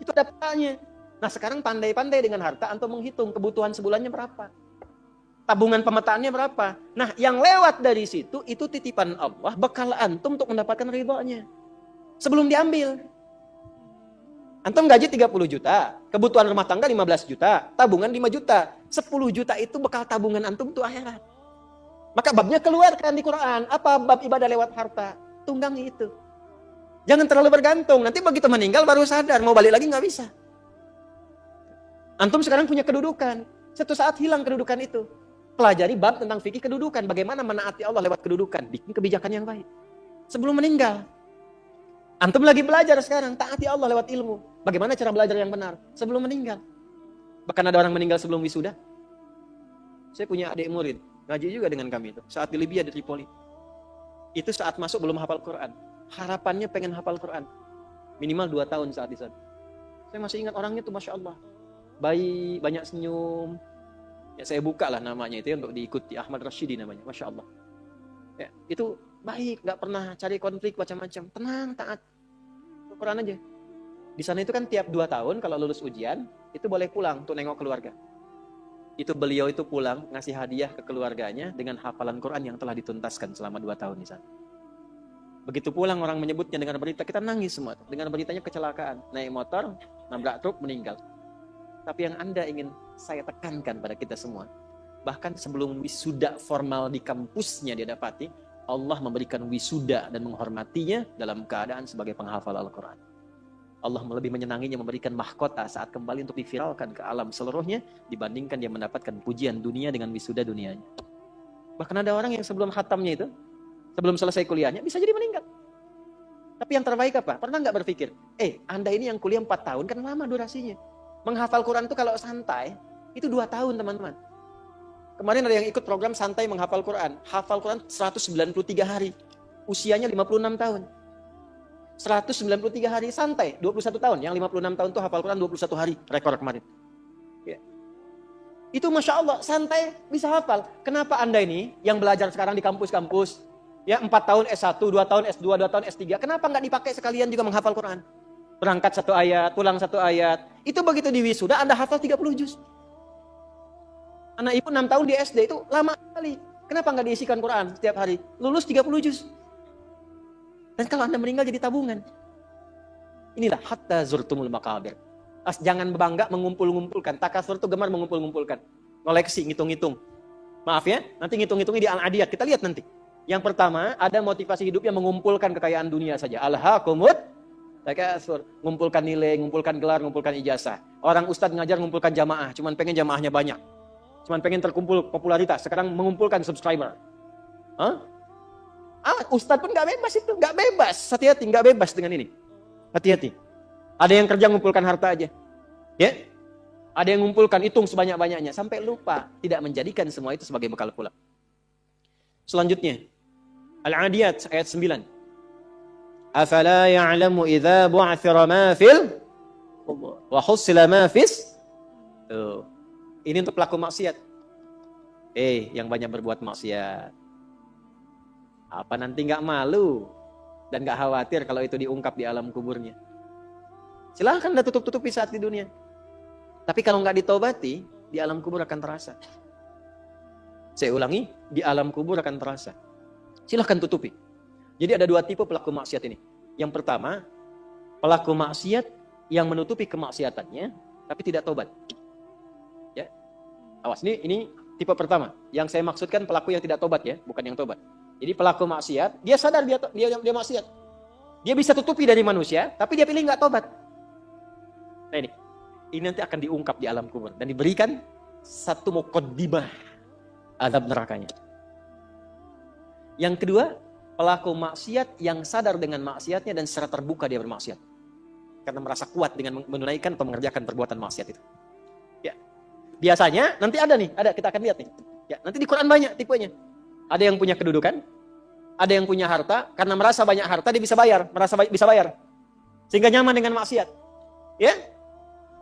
Speaker 1: Itu ada petanya. Nah sekarang pandai-pandai dengan harta antum menghitung kebutuhan sebulannya berapa. Tabungan pemetaannya berapa? Nah, yang lewat dari situ, itu titipan Allah, bekal antum untuk mendapatkan ridhonya. Sebelum diambil. Antum gaji 30 juta, kebutuhan rumah tangga 15 juta, tabungan 5 juta. 10 juta itu bekal tabungan antum untuk akhirat. Maka babnya keluarkan di Quran. Apa bab ibadah lewat harta? Tunggangi itu. Jangan terlalu bergantung. Nanti begitu meninggal baru sadar, mau balik lagi nggak bisa. Antum sekarang punya kedudukan. Suatu saat hilang kedudukan itu. pelajari bab tentang fikih kedudukan. Bagaimana menaati Allah lewat kedudukan. Bikin kebijakan yang baik. Sebelum meninggal. Antum lagi belajar sekarang, taati Allah lewat ilmu. Bagaimana cara belajar yang benar? Sebelum meninggal. Bahkan ada orang meninggal sebelum wisuda. Saya punya adik murid, ngaji juga dengan kami itu. Saat di Libya, di Tripoli. Itu saat masuk belum hafal Quran. Harapannya pengen hafal Quran. Minimal 2 tahun saat di sana. Saya masih ingat orangnya tuh Masya Allah. Baik, banyak senyum. Ya, saya buka lah namanya itu ya, untuk diikuti. Ahmad Rashidi namanya, Masya Allah. Ya, itu baik, nggak pernah cari konflik macam-macam. Tenang, taat. Quran aja. Di sana itu kan tiap 2 tahun kalau lulus ujian, itu boleh pulang untuk nengok keluarga. Itu beliau itu pulang, ngasih hadiah ke keluarganya dengan hafalan Quran yang telah dituntaskan selama 2 tahun di sana. Begitu pulang orang menyebutnya dengan berita, kita nangis semua. Dengan beritanya kecelakaan. Naik motor, nabrak truk, meninggal. Tapi yang Anda ingin saya tekankan pada kita semua, bahkan sebelum wisuda formal di kampusnya dia dapati, Allah memberikan wisuda dan menghormatinya dalam keadaan sebagai penghafal Al-Quran. Allah lebih menyenanginya memberikan mahkota saat kembali untuk diviralkan ke alam seluruhnya dibandingkan dia mendapatkan pujian dunia dengan wisuda dunianya. Bahkan ada orang yang sebelum khatamnya itu, sebelum selesai kuliahnya, bisa jadi meninggal. Tapi yang terbaik apa? Pernah nggak berpikir, Anda ini yang kuliah 4 tahun, kan lama durasinya. Menghafal Quran itu kalau santai, itu 2 tahun teman-teman. Kemarin ada yang ikut program santai menghafal Quran. Hafal Quran 193 hari. Usianya 56 tahun. 193 hari santai, 21 tahun. Yang 56 tahun itu hafal Quran 21 hari. Rekor kemarin. Ya. Itu Masya Allah, santai bisa hafal. Kenapa Anda ini yang belajar sekarang di kampus-kampus, ya 4 tahun S1, 2 tahun S2, 2 tahun S3, kenapa nggak dipakai sekalian juga menghafal Quran? Berangkat 1 ayat, pulang 1 ayat. Itu begitu di wisuda Anda hafal 30 juz. Anak ibu 6 tahun di SD itu lama sekali. Kenapa nggak diisikan Quran setiap hari? Lulus 30 juz. Dan kalau Anda meninggal jadi tabungan. Inilah hatta zurtumul maqabir. Jangan bangga mengumpul-ngumpulkan. Takasur itu gemar mengumpul-ngumpulkan. Koleksi, ngitung-ngitung. Maaf ya, nanti ngitung-ngitungnya di Al-Adiyat. Kita lihat nanti. Yang pertama, ada motivasi hidup yang mengumpulkan kekayaan dunia saja. Alhaakumut takasur. Ngumpulkan nilai, ngumpulkan gelar, ngumpulkan ijazah. Orang ustadz ngajar ngumpulkan jamaah. Cuman pengen jamaahnya banyak. Cuman pengen terkumpul popularitas. Sekarang mengumpulkan subscriber. Ustadz pun gak bebas itu. Gak bebas. Hati-hati, gak bebas dengan ini. Hati-hati. Ada yang kerja ngumpulkan harta aja. Ya. Ada yang ngumpulkan, hitung sebanyak-banyaknya. Sampai lupa. Tidak menjadikan semua itu sebagai bekal pulang. Selanjutnya. Al-Adiyat ayat 9. Afala ya'lamu idza bu'athira ma fil wa hussila ma fis. Ini untuk pelaku maksiat. Yang banyak berbuat maksiat. Apa nanti nggak malu dan nggak khawatir kalau itu diungkap di alam kuburnya? Silahkan dah tutup-tutupi saat di dunia. Tapi kalau nggak ditobati, di alam kubur akan terasa. Saya ulangi, di alam kubur akan terasa. Silahkan tutupi. Jadi ada 2 tipe pelaku maksiat ini. Yang pertama, pelaku maksiat yang menutupi kemaksiatannya, tapi tidak tobat. Ya, awas, ini tipe pertama. Yang saya maksudkan pelaku yang tidak tobat ya, bukan yang tobat. Jadi pelaku maksiat, dia sadar dia maksiat. Dia bisa tutupi dari manusia, tapi dia pilih nggak tobat. Nah ini nanti akan diungkap di alam kubur dan diberikan satu muqaddimah azab nerakanya. Yang kedua, pelaku maksiat yang sadar dengan maksiatnya dan secara terbuka dia bermaksiat. Karena merasa kuat dengan menunaikan atau mengerjakan perbuatan maksiat itu. Ya. Biasanya nanti ada kita akan lihat nih. Ya, nanti di Quran banyak tipenya. Ada yang punya kedudukan, ada yang punya harta, karena merasa banyak harta dia bisa bayar, sehingga nyaman dengan maksiat. Ya,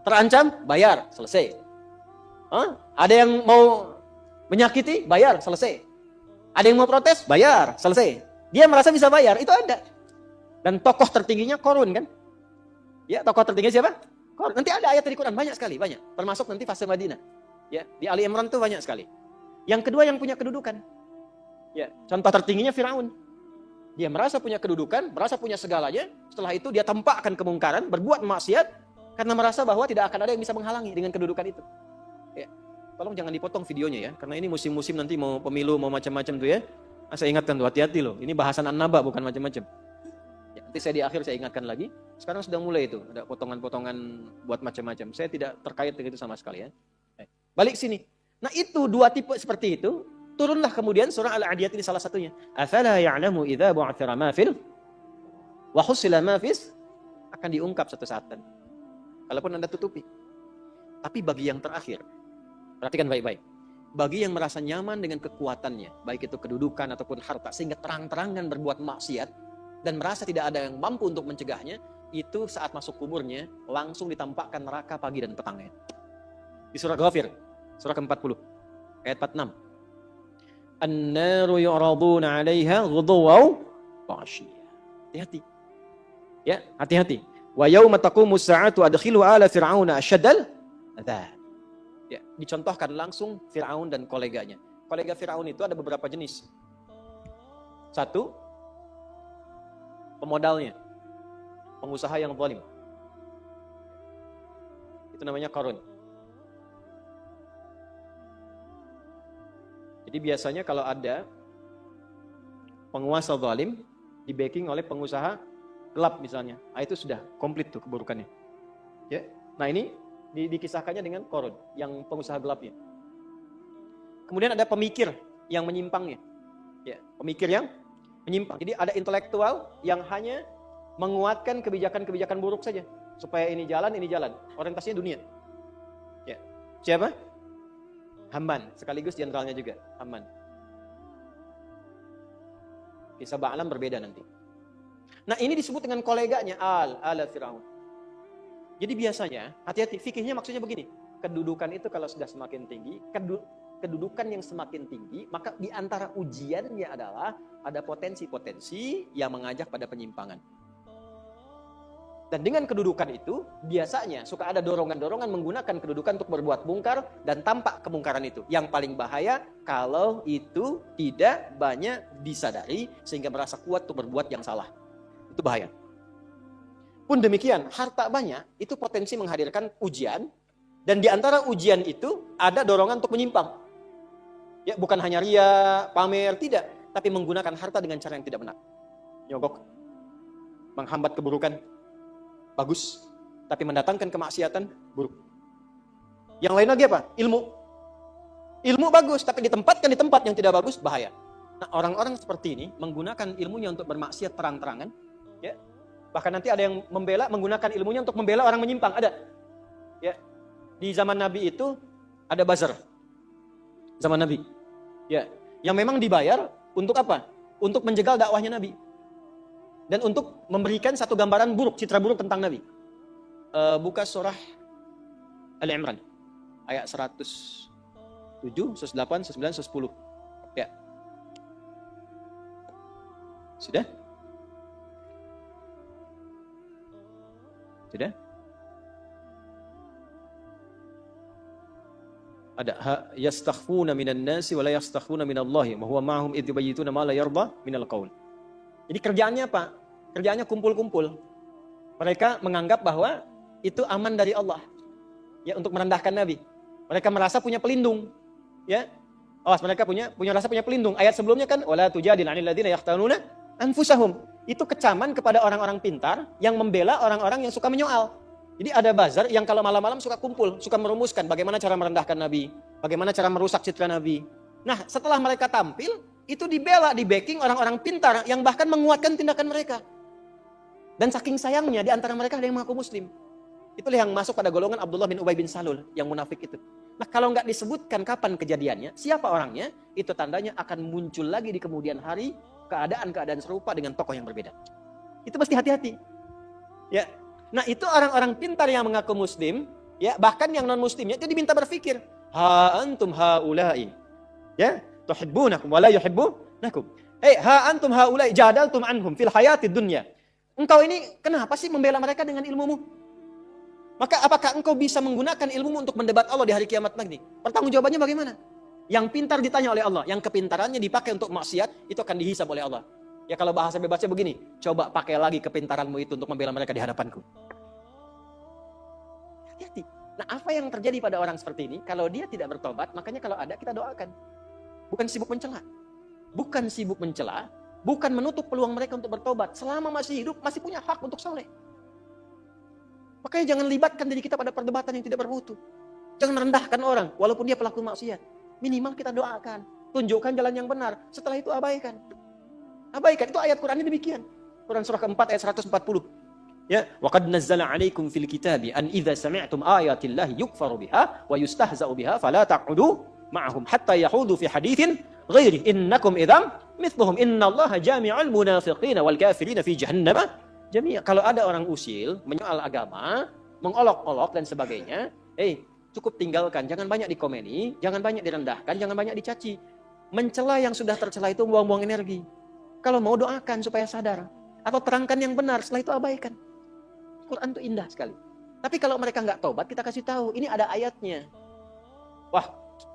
Speaker 1: terancam, bayar, selesai. Ada yang mau menyakiti, bayar, selesai. Ada yang mau protes, bayar, selesai. Dia merasa bisa bayar, itu ada. Dan tokoh tertingginya Qarun kan? Ya, tokoh tertinggi siapa? Qarun. Nanti ada ayat di Quran banyak sekali, banyak. Termasuk nanti fase Madinah. Ya, di Ali Imran itu banyak sekali. Yang kedua yang punya kedudukan. Ya, contoh tertingginya Firaun. Dia merasa punya kedudukan, merasa punya segalanya. Setelah itu dia tampakkan kemungkaran, berbuat maksiat karena merasa bahwa tidak akan ada yang bisa menghalangi dengan kedudukan itu. Ya, tolong jangan dipotong videonya ya, karena ini musim-musim nanti mau pemilu, mau macam-macam tuh ya. Saya ingatkan tuh, hati-hati loh. Ini bahasan an-naba bukan macam-macam. Ya, nanti saya di akhir saya ingatkan lagi. Sekarang sudah mulai itu, ada potongan-potongan buat macam-macam. Saya tidak terkait dengan itu sama sekali ya. Balik sini. Nah itu dua tipe seperti itu. Turunlah kemudian surah Al-Adiyat ini salah satunya. Afala ya'lamu idza bu'athira ma fil wa husila ma fis, akan diungkap satu saat nanti. Kalaupun Anda tutupi. Tapi bagi yang terakhir, perhatikan baik-baik. Bagi yang merasa nyaman dengan kekuatannya, baik itu kedudukan ataupun harta, sehingga terang-terangan berbuat maksiat dan merasa tidak ada yang mampu untuk mencegahnya, itu saat masuk kuburnya langsung ditampakkan neraka pagi dan petangnya. Di surah Ghafir, surah ke-40, ayat 46. An-naru yu'raduna 'alaiha ghuduwan wa 'ashiyya. Hati-hati. Ya, hati-hati. Wa yauma taqumus sa'atu adkhilu ala fir'auna asyaddal adzab. Ya, dicontohkan langsung Firaun dan koleganya. Kolega Firaun itu ada beberapa jenis. Satu, pemodalnya, pengusaha yang zalim. Itu namanya Qarun. Jadi biasanya kalau ada penguasa zalim di backing oleh pengusaha gelap misalnya, itu sudah komplit tuh keburukannya. Ya. Nah ini dikisahkannya dengan Qarun yang pengusaha gelapnya. Kemudian ada pemikir yang menyimpangnya. Ya, pemikir yang menyimpang. Jadi ada intelektual yang hanya menguatkan kebijakan-kebijakan buruk saja supaya ini jalan, orientasinya dunia. Ya. Siapa? Haman, sekaligus jenderalnya juga, Haman. Kisah Ba'lam berbeda nanti. Nah ini disebut dengan koleganya, ala Firaun. Jadi biasanya, hati-hati, fikihnya maksudnya begini. Kedudukan itu kalau sudah semakin tinggi, kedudukan yang semakin tinggi, maka di antara ujiannya adalah ada potensi-potensi yang mengajak pada penyimpangan. Dan dengan kedudukan itu, biasanya suka ada dorongan-dorongan menggunakan kedudukan untuk berbuat mungkar dan tampak kemungkaran itu. Yang paling bahaya kalau itu tidak banyak disadari sehingga merasa kuat untuk berbuat yang salah. Itu bahaya. Pun demikian, harta banyak itu potensi menghadirkan ujian, dan di antara ujian itu ada dorongan untuk menyimpang. Ya, bukan hanya ria, pamer, tidak, tapi menggunakan harta dengan cara yang tidak benar. Nyogok, menghambat keburukan, bagus, tapi mendatangkan kemaksiatan, buruk. Yang lain lagi apa? Ilmu bagus, tapi ditempatkan di tempat yang tidak bagus, bahaya. Nah, orang-orang seperti ini menggunakan ilmunya untuk bermaksiat terang-terangan, ya. Bahkan nanti ada yang menggunakan ilmunya untuk membela orang menyimpang, ada. Ya. Di zaman Nabi itu ada bazar. Zaman Nabi. Ya, yang memang dibayar untuk apa? Untuk menjegal dakwahnya Nabi. Dan untuk memberikan satu gambaran buruk, citra buruk tentang Nabi. Buka surah Al-Imran. Ayat 107, 108, 109, 110. Ya. Sudah? Sudah? Ada yastakhfuna minan nasi wa la yastakhfuna minallahi wa huwa ma'hum idh yubayyituna ma la yarda minal qaul. Jadi kerjaannya apa? Kerjaannya kumpul-kumpul. Mereka menganggap bahwa itu aman dari Allah. Ya, untuk merendahkan Nabi. Mereka merasa punya pelindung. Ya. Awas, mereka punya rasa punya pelindung. Ayat sebelumnya kan wala tujadil 'anil ladzina yahtanuna anfusahum. Itu kecaman kepada orang-orang pintar yang membela orang-orang yang suka menyoal. Jadi ada bazar yang kalau malam-malam suka kumpul, suka merumuskan bagaimana cara merendahkan Nabi, bagaimana cara merusak citra Nabi. Nah, setelah mereka tampil, itu dibela, di backing orang-orang pintar yang bahkan menguatkan tindakan mereka. Dan saking sayangnya di antara mereka ada yang mengaku muslim. Itulah yang masuk pada golongan Abdullah bin Ubay bin Salul yang munafik itu. Nah, kalau nggak disebutkan kapan kejadiannya, siapa orangnya, itu tandanya akan muncul lagi di kemudian hari keadaan-keadaan serupa dengan tokoh yang berbeda. Itu mesti hati-hati. Ya. Nah, itu orang-orang pintar yang mengaku muslim, ya, bahkan yang non muslimnya itu diminta berpikir, ha antum haula'i. Ya, tuhibbunakum wa la yuhibbunakum. Ha antum haula'i jadaltum anhum fil hayatid dunya. Engkau ini kenapa sih membela mereka dengan ilmumu? Maka apakah engkau bisa menggunakan ilmumu untuk mendebat Allah di hari kiamat nanti? Pertanggungjawabannya bagaimana? Yang pintar ditanya oleh Allah, yang kepintarannya dipakai untuk maksiat, itu akan dihisab oleh Allah. Ya kalau bahasa bebasnya begini, coba pakai lagi kepintaranmu itu untuk membela mereka di hadapanku. Hati-hati. Nah, apa yang terjadi pada orang seperti ini? Kalau dia tidak bertobat, makanya kalau ada kita doakan. Bukan sibuk mencela. Bukan sibuk mencela, bukan menutup peluang mereka untuk bertobat. Selama masih hidup, masih punya hak untuk saleh. Makanya jangan libatkan diri kita pada perdebatan yang tidak bermutu. Jangan rendahkan orang, walaupun dia pelaku maksiat. Minimal kita doakan, tunjukkan jalan yang benar. Setelah itu abaikan. Abaikan, itu ayat Qurannya demikian. Quran surah keempat ayat 140. Ya, wa qad nazzala 'alaikum fil kitabi an idza sami'tum ayatillahi yukfaru biha wa yustahza'u biha fala taq'udu ma'ahum hatta yahudu fi haditsin ghairi innakum idzam mithluhum innallaha jami'ul munafiqina wal kafirina fi jahannam jami'a. Kalau ada orang usil, menyoal agama, mengolok-olok dan sebagainya, cukup tinggalkan, jangan banyak dikomeni, jangan banyak direndahkan, jangan banyak dicaci. Mencela yang sudah tercela itu buang-buang energi. Kalau mau doakan supaya sadar, atau terangkan yang benar, setelah itu abaikan. Quran itu indah sekali. Tapi kalau mereka nggak tobat, kita kasih tahu, ini ada ayatnya. Wah,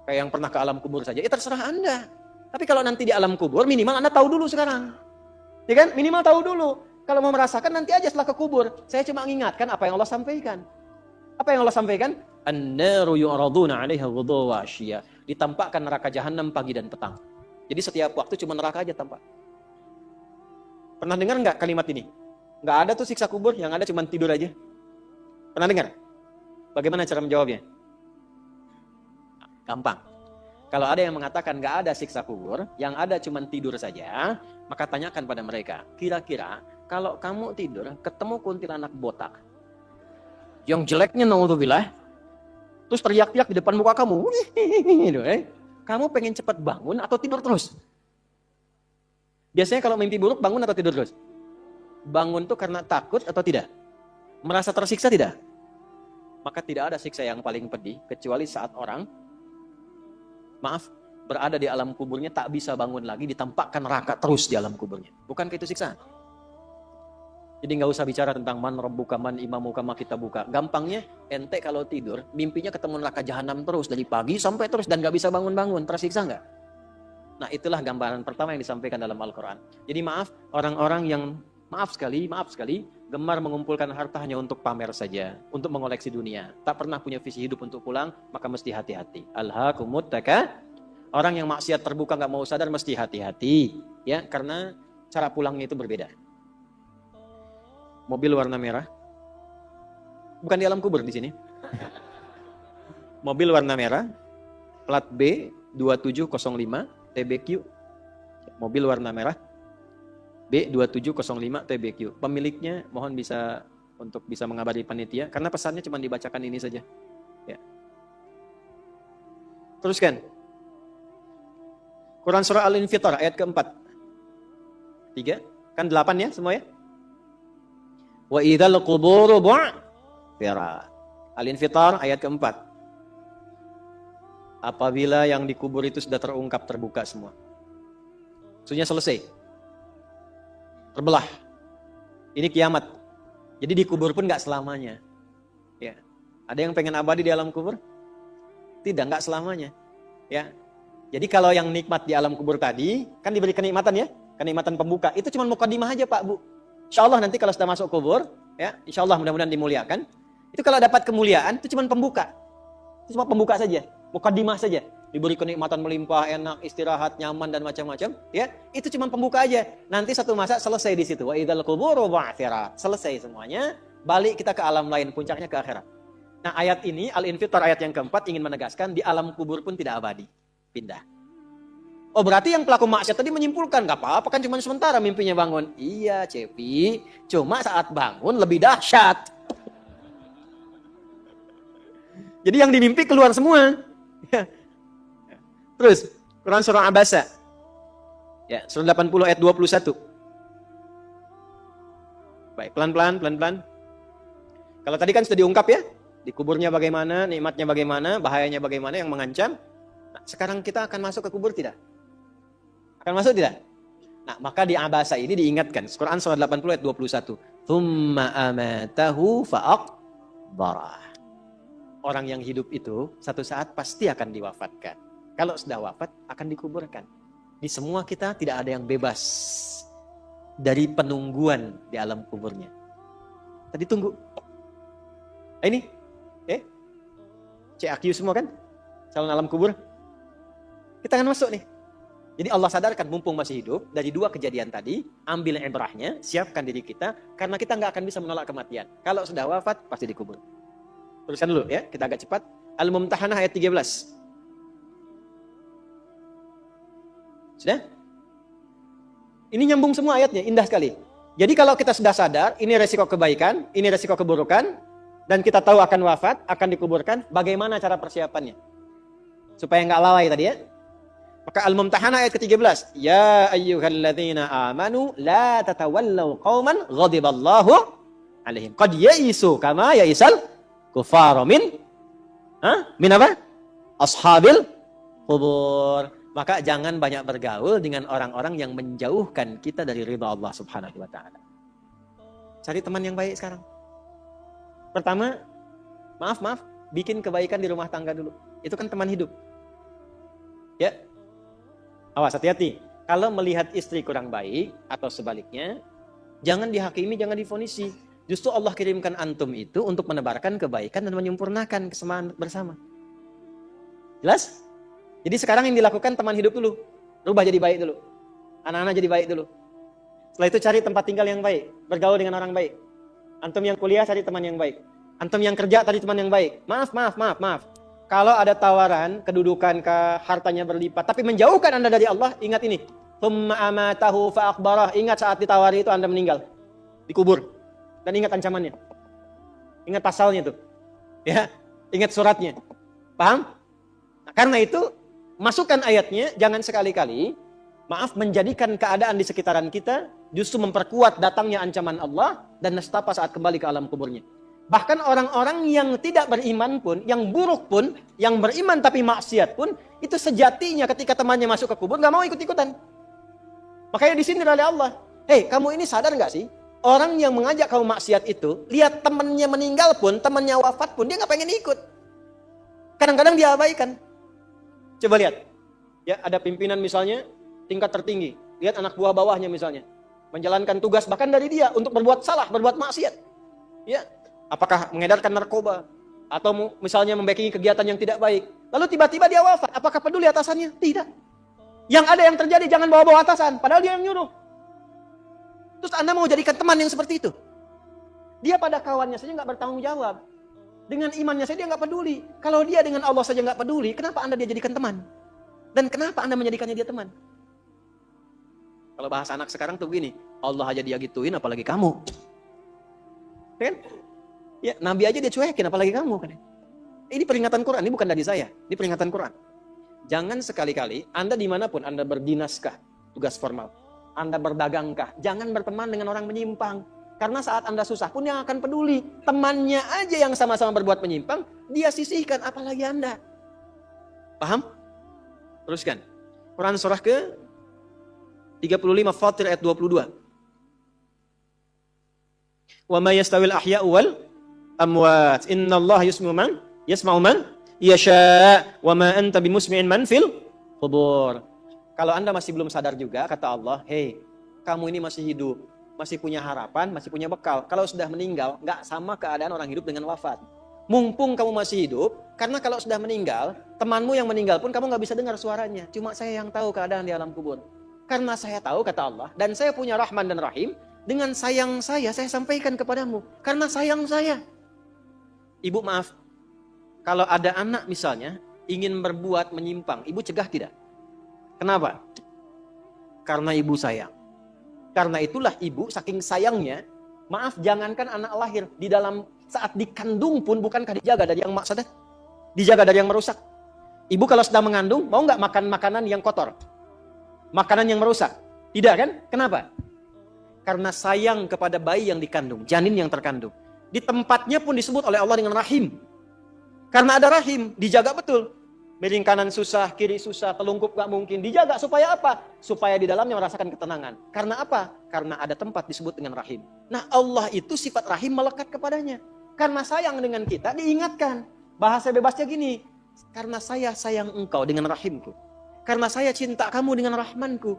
Speaker 1: kayak yang pernah ke alam kubur saja, terserah Anda. Tapi kalau nanti di alam kubur, minimal Anda tahu dulu sekarang. Ya kan? Minimal tahu dulu. Kalau mau merasakan, nanti aja setelah ke kubur. Saya cuma mengingatkan apa yang Allah sampaikan. Apa yang Allah sampaikan? An-naru yu'raduna 'alaiha ghudwan wa 'ashiyya. Ditampakkan neraka jahanam pagi dan petang. Jadi setiap waktu cuma neraka aja tampak. Pernah dengar nggak kalimat ini? Nggak ada tuh siksa kubur, yang ada cuma tidur aja. Pernah dengar? Bagaimana cara menjawabnya? Gampang. Kalau ada yang mengatakan nggak ada siksa kubur, yang ada cuma tidur saja, maka tanyakan pada mereka, kira-kira kalau kamu tidur, ketemu kuntilanak botak, yang jeleknya naudzubillah, terus teriak-teriak di depan muka kamu, kamu pengen cepat bangun atau tidur terus? Biasanya kalau mimpi buruk bangun atau tidur terus? Bangun tuh karena takut atau tidak? Merasa tersiksa tidak? Maka tidak ada siksa yang paling pedih kecuali saat orang, berada di alam kuburnya tak bisa bangun lagi, ditampakkan neraka terus di alam kuburnya. Bukankah itu siksaan? Jadi nggak usah bicara tentang man rabbuka man imamuka ma kita buka. Gampangnya ente kalau tidur mimpinya ketemu neraka jahanam terus dari pagi sampai terus dan nggak bisa bangun-bangun, tersiksa nggak? Nah itulah gambaran pertama yang disampaikan dalam Al-Quran. Jadi orang-orang yang maaf sekali, gemar mengumpulkan hartanya untuk pamer saja, untuk mengoleksi dunia. Tak pernah punya visi hidup untuk pulang, maka mesti hati-hati. Alhaakumut takatsur. Orang yang maksiat terbuka nggak mau sadar mesti hati-hati, ya, karena cara pulangnya itu berbeda. Mobil warna merah, bukan di alam kubur di sini. Mobil warna merah, plat B 2705 TBQ. Mobil warna merah B2705 TBQ. Pemiliknya mohon bisa mengabari panitia karena pesannya cuma dibacakan ini saja. Ya. Teruskan. Quran surah Al-Infitar ayat keempat. 3, kan 8 ya semua ya? Wa idzal quburu bu'thirat. Al-Infitar ayat keempat. Apabila yang dikubur itu sudah terungkap, terbuka semua. Maksudnya selesai. Terbelah. Ini kiamat. Jadi dikubur pun nggak selamanya. Ya. Ada yang pengen abadi di alam kubur? Tidak, nggak selamanya. Ya. Jadi kalau yang nikmat di alam kubur tadi, kan diberi kenikmatan ya, kenikmatan pembuka. Itu cuma mukadimah aja Pak Bu. Insya Allah nanti kalau sudah masuk kubur, ya, insya Allah mudah-mudahan dimuliakan. Itu kalau dapat kemuliaan, itu cuma pembuka. Itu cuma pembuka saja, mukadimah saja. Diberi kenikmatan melimpah, enak, istirahat, nyaman dan macam-macam, ya. Itu cuma pembuka aja. Nanti satu masa selesai di situ. Wa idzal quburu bu'thirat. Selesai semuanya, balik kita ke alam lain, puncaknya ke akhirat. Nah, ayat ini Al-Infitar ayat yang keempat ingin menegaskan di alam kubur pun tidak abadi. Pindah. Oh, berarti yang pelaku maksiat tadi menyimpulkan, gak apa-apa kan cuma sementara mimpinya bangun. Iya, Cepi, cuma saat bangun lebih dahsyat. Jadi yang dimimpi keluar semua. Terus, Quran surah Abasa. Ya, surah 80 ayat 21. Baik, pelan-pelan. Kalau tadi kan sudah diungkap ya, di kuburnya bagaimana, nikmatnya bagaimana, bahayanya bagaimana yang mengancam. Nah, sekarang kita akan masuk ke kubur tidak? Akan masuk tidak? Nah, maka di Abasa ini diingatkan. Quran surah 80 ayat 21. Tsumma amatahu fa'aqbarah. Orang yang hidup itu satu saat pasti akan diwafatkan. Kalau sudah wafat akan dikuburkan. Di semua kita tidak ada yang bebas dari penungguan di alam kuburnya. Tadi tunggu. Ini CAQ semua kan? Calon alam kubur. Kita akan masuk nih. Jadi Allah sadarkan mumpung masih hidup, dari dua kejadian tadi, ambil ibrahnya, siapkan diri kita, karena kita nggak akan bisa menolak kematian. Kalau sudah wafat, pasti dikubur. Teruskan dulu ya, kita agak cepat. Al-Mumtahanah ayat 13. Sudah? Ini nyambung semua ayatnya, indah sekali. Jadi kalau kita sudah sadar, ini resiko kebaikan, ini resiko keburukan, dan kita tahu akan wafat, akan dikuburkan, bagaimana cara persiapannya? Supaya nggak lalai tadi ya. Maka Al-Mumtahanah ayat ke-13. Ya ayyuhalladzina amanu la tatawallaw qauman ghadiballahu alaihim. Qad ya'isu kama ya'isal kufaru min apa? Ashabil qubur. Maka jangan banyak bergaul dengan orang-orang yang menjauhkan kita dari ridha Allah Subhanahu wa taala. Cari teman yang baik sekarang. Pertama, maaf, bikin kebaikan di rumah tangga dulu. Itu kan teman hidup. Ya. Awas, hati-hati. Kalau melihat istri kurang baik atau sebaliknya, jangan dihakimi, jangan difonisi. Justru Allah kirimkan antum itu untuk menebarkan kebaikan dan menyempurnakan kesemaan bersama. Jelas? Jadi sekarang yang dilakukan teman hidup dulu. Rubah jadi baik dulu. Anak-anak jadi baik dulu. Setelah itu cari tempat tinggal yang baik. Bergaul dengan orang baik. Antum yang kuliah cari teman yang baik. Antum yang kerja cari teman yang baik. Maaf. Kalau ada tawaran, kedudukan hartanya berlipat, tapi menjauhkan Anda dari Allah, ingat ini. Tsumma amatahu fa akhbarah. Ingat saat ditawari itu Anda meninggal. Dikubur. Dan ingat ancamannya. Ingat pasalnya itu. Ya, ingat suratnya. Paham? Nah, karena itu masukkan ayatnya, jangan sekali-kali menjadikan keadaan di sekitaran kita justru memperkuat datangnya ancaman Allah dan nestapa saat kembali ke alam kuburnya. Bahkan orang-orang yang tidak beriman pun, yang buruk pun, yang beriman tapi maksiat pun, itu sejatinya ketika temannya masuk ke kubur gak mau ikut-ikutan. Makanya disindir oleh Allah. Hei, kamu ini sadar gak sih? Orang yang mengajak kamu maksiat itu, lihat temannya meninggal pun, temannya wafat pun, dia gak pengen ikut. Kadang-kadang dia abaikan. Coba lihat, ya ada pimpinan misalnya tingkat tertinggi, lihat anak buah bawahnya misalnya menjalankan tugas bahkan dari dia untuk berbuat salah, berbuat maksiat, ya apakah mengedarkan narkoba atau misalnya membackingi kegiatan yang tidak baik, lalu tiba-tiba dia wafat, apakah peduli atasannya? Tidak. Yang ada yang terjadi jangan bawa-bawa atasan, padahal dia yang nyuruh. Terus Anda mau jadikan teman yang seperti itu? Dia pada kawannya saja nggak bertanggung jawab. Dengan imannya saja dia nggak peduli. Kalau dia dengan Allah saja nggak peduli, kenapa Anda dia jadikan teman? Dan kenapa Anda menjadikannya dia teman? Kalau bahasa anak sekarang tuh begini, Allah aja dia gituin, apalagi kamu. Kan? Ya, Nabi aja dia cuekin, apalagi kamu. Kan? Ini peringatan Quran, ini bukan dari saya. Ini peringatan Quran. Jangan sekali-kali, Anda dimanapun, Anda berdinaskah, tugas formal. Anda berdagangkah, jangan berteman dengan orang menyimpang. Karena saat Anda susah pun yang akan peduli. Temannya aja yang sama-sama berbuat menyimpang, dia sisihkan, apalagi Anda. Paham? Teruskan. Quran surah ke 35 Fatir ayat 22. Wa ma yastawil ahya'u wal amwat. Innallaha yasma'u man yasha' wa ma anta bimusmi'in man fil qubur. Kalau Anda masih belum sadar juga, kata Allah, hei, kamu ini masih hidup, masih punya harapan, masih punya bekal. Kalau sudah meninggal, nggak sama keadaan orang hidup dengan wafat. Mumpung kamu masih hidup, karena kalau sudah meninggal, temanmu yang meninggal pun kamu nggak bisa dengar suaranya. Cuma saya yang tahu keadaan di alam kubur. Karena saya tahu, kata Allah, dan saya punya Rahman dan Rahim, dengan sayang saya sampaikan kepadamu. Karena sayang saya. Ibu maaf, kalau ada anak misalnya, ingin berbuat menyimpang, ibu cegah tidak? Kenapa? Karena ibu sayang. Karena itulah ibu saking sayangnya, maaf jangankan anak lahir, di dalam saat dikandung pun bukankah dijaga dari yang maksadat? Dijaga dari yang merusak. Ibu kalau sedang mengandung, mau nggak makan makanan yang kotor? Makanan yang merusak? Tidak kan? Kenapa? Karena sayang kepada bayi yang dikandung, janin yang terkandung. Di tempatnya pun disebut oleh Allah dengan rahim. Karena ada rahim, dijaga betul. Miring kanan susah, kiri susah, telungkup gak mungkin. Dijaga supaya apa? Supaya di dalamnya merasakan ketenangan. Karena apa? Karena ada tempat disebut dengan rahim. Nah Allah itu sifat rahim melekat kepadanya. Karena sayang dengan kita diingatkan. Bahasa bebasnya gini. Karena saya sayang engkau dengan rahimku. Karena saya cinta kamu dengan rahmanku.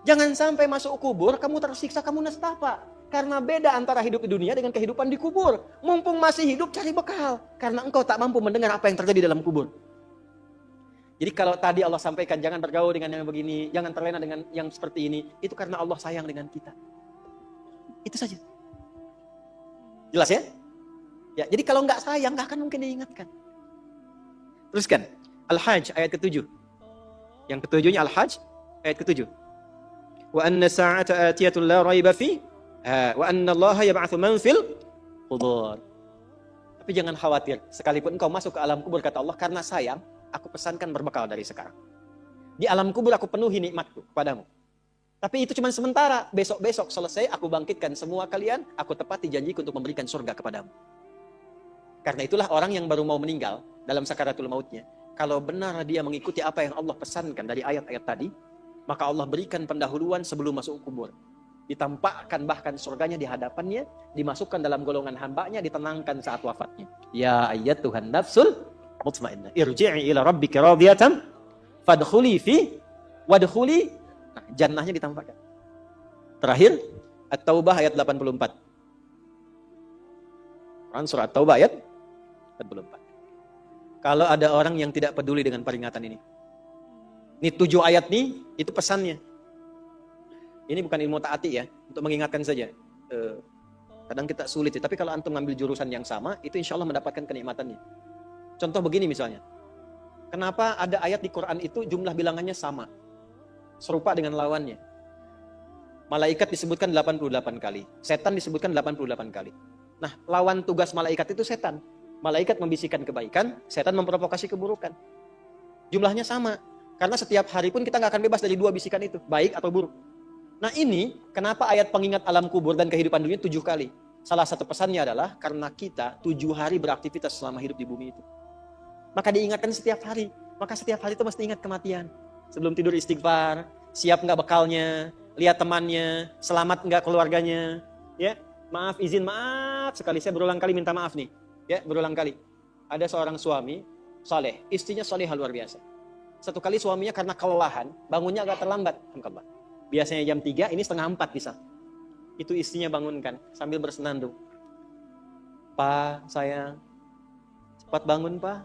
Speaker 1: Jangan sampai masuk kubur, kamu tersiksa, kamu nestapa. Karena beda antara hidup di dunia dengan kehidupan di kubur. Mumpung masih hidup cari bekal. Karena engkau tak mampu mendengar apa yang terjadi dalam kubur. Jadi kalau tadi Allah sampaikan jangan bergaul dengan yang begini, jangan terlena dengan yang seperti ini, itu karena Allah sayang dengan kita. Itu saja. Jelas ya? Ya, jadi kalau nggak sayang nggak akan mungkin diingatkan. Teruskan. Al-Hajj ayat ke-7. Yang ketujuhnya Al-Hajj ayat ke-7. Wa anna sa'ata atiyatun la raiba fi wa anna Allaha yab'atsu man fil qubur. Tapi jangan khawatir, sekalipun engkau masuk ke alam kubur, kata Allah, karena sayang, aku pesankan berbekal dari sekarang. Di alam kubur aku penuhi nikmatku kepadamu. Tapi itu cuma sementara. Besok-besok selesai, aku bangkitkan semua kalian. Aku tepati janjiku untuk memberikan surga kepadamu. Karena itulah orang yang baru mau meninggal dalam sakaratul mautnya. Kalau benar dia mengikuti apa yang Allah pesankan dari ayat-ayat tadi, maka Allah berikan pendahuluan sebelum masuk kubur. Ditampakkan bahkan surganya di hadapannya, dimasukkan dalam golongan hambanya, ditenangkan saat wafatnya. Ya ayyatuhan nafsul mutmainnah, irji'i ila rabbika radiyatan fadkhuli fi wadkhuli. Nah, jannahnya ditampakkan. Terakhir, At-Taubah ayat 84. Quran surah At-Taubah ayat 84. Kalau ada orang yang tidak peduli dengan peringatan ini. Ini 7 ayat nih, itu pesannya. Ini bukan ilmu ta'ati ya, untuk mengingatkan saja. Kadang kita sulit ya, tapi kalau antum ngambil jurusan yang sama, itu insya Allah mendapatkan kenikmatannya. Contoh begini misalnya. Kenapa ada ayat di Quran itu jumlah bilangannya sama? Serupa dengan lawannya. Malaikat disebutkan 88 kali. Setan disebutkan 88 kali. Nah, lawan tugas malaikat itu setan. Malaikat membisikkan kebaikan, setan memprovokasi keburukan. Jumlahnya sama. Karena setiap hari pun kita nggak akan bebas dari 2 bisikan itu, baik atau buruk. Nah ini, kenapa ayat pengingat alam kubur dan kehidupan dunia 7 kali? Salah satu pesannya adalah karena kita 7 hari beraktivitas selama hidup di bumi itu. Maka diingatkan setiap hari. Maka setiap hari itu mesti ingat kematian. Sebelum tidur istighfar, siap nggak bekalnya, lihat temannya, selamat nggak keluarganya, ya maaf, izin maaf sekali, saya berulang kali minta maaf nih, ya berulang kali. Ada seorang suami saleh, istrinya salehah luar biasa. Satu kali suaminya karena kelelahan, bangunnya agak terlambat, biasanya jam 3, ini setengah 4 bisa. Itu istrinya bangunkan sambil bersenandung. Pak, sayang, cepat bangun Pak,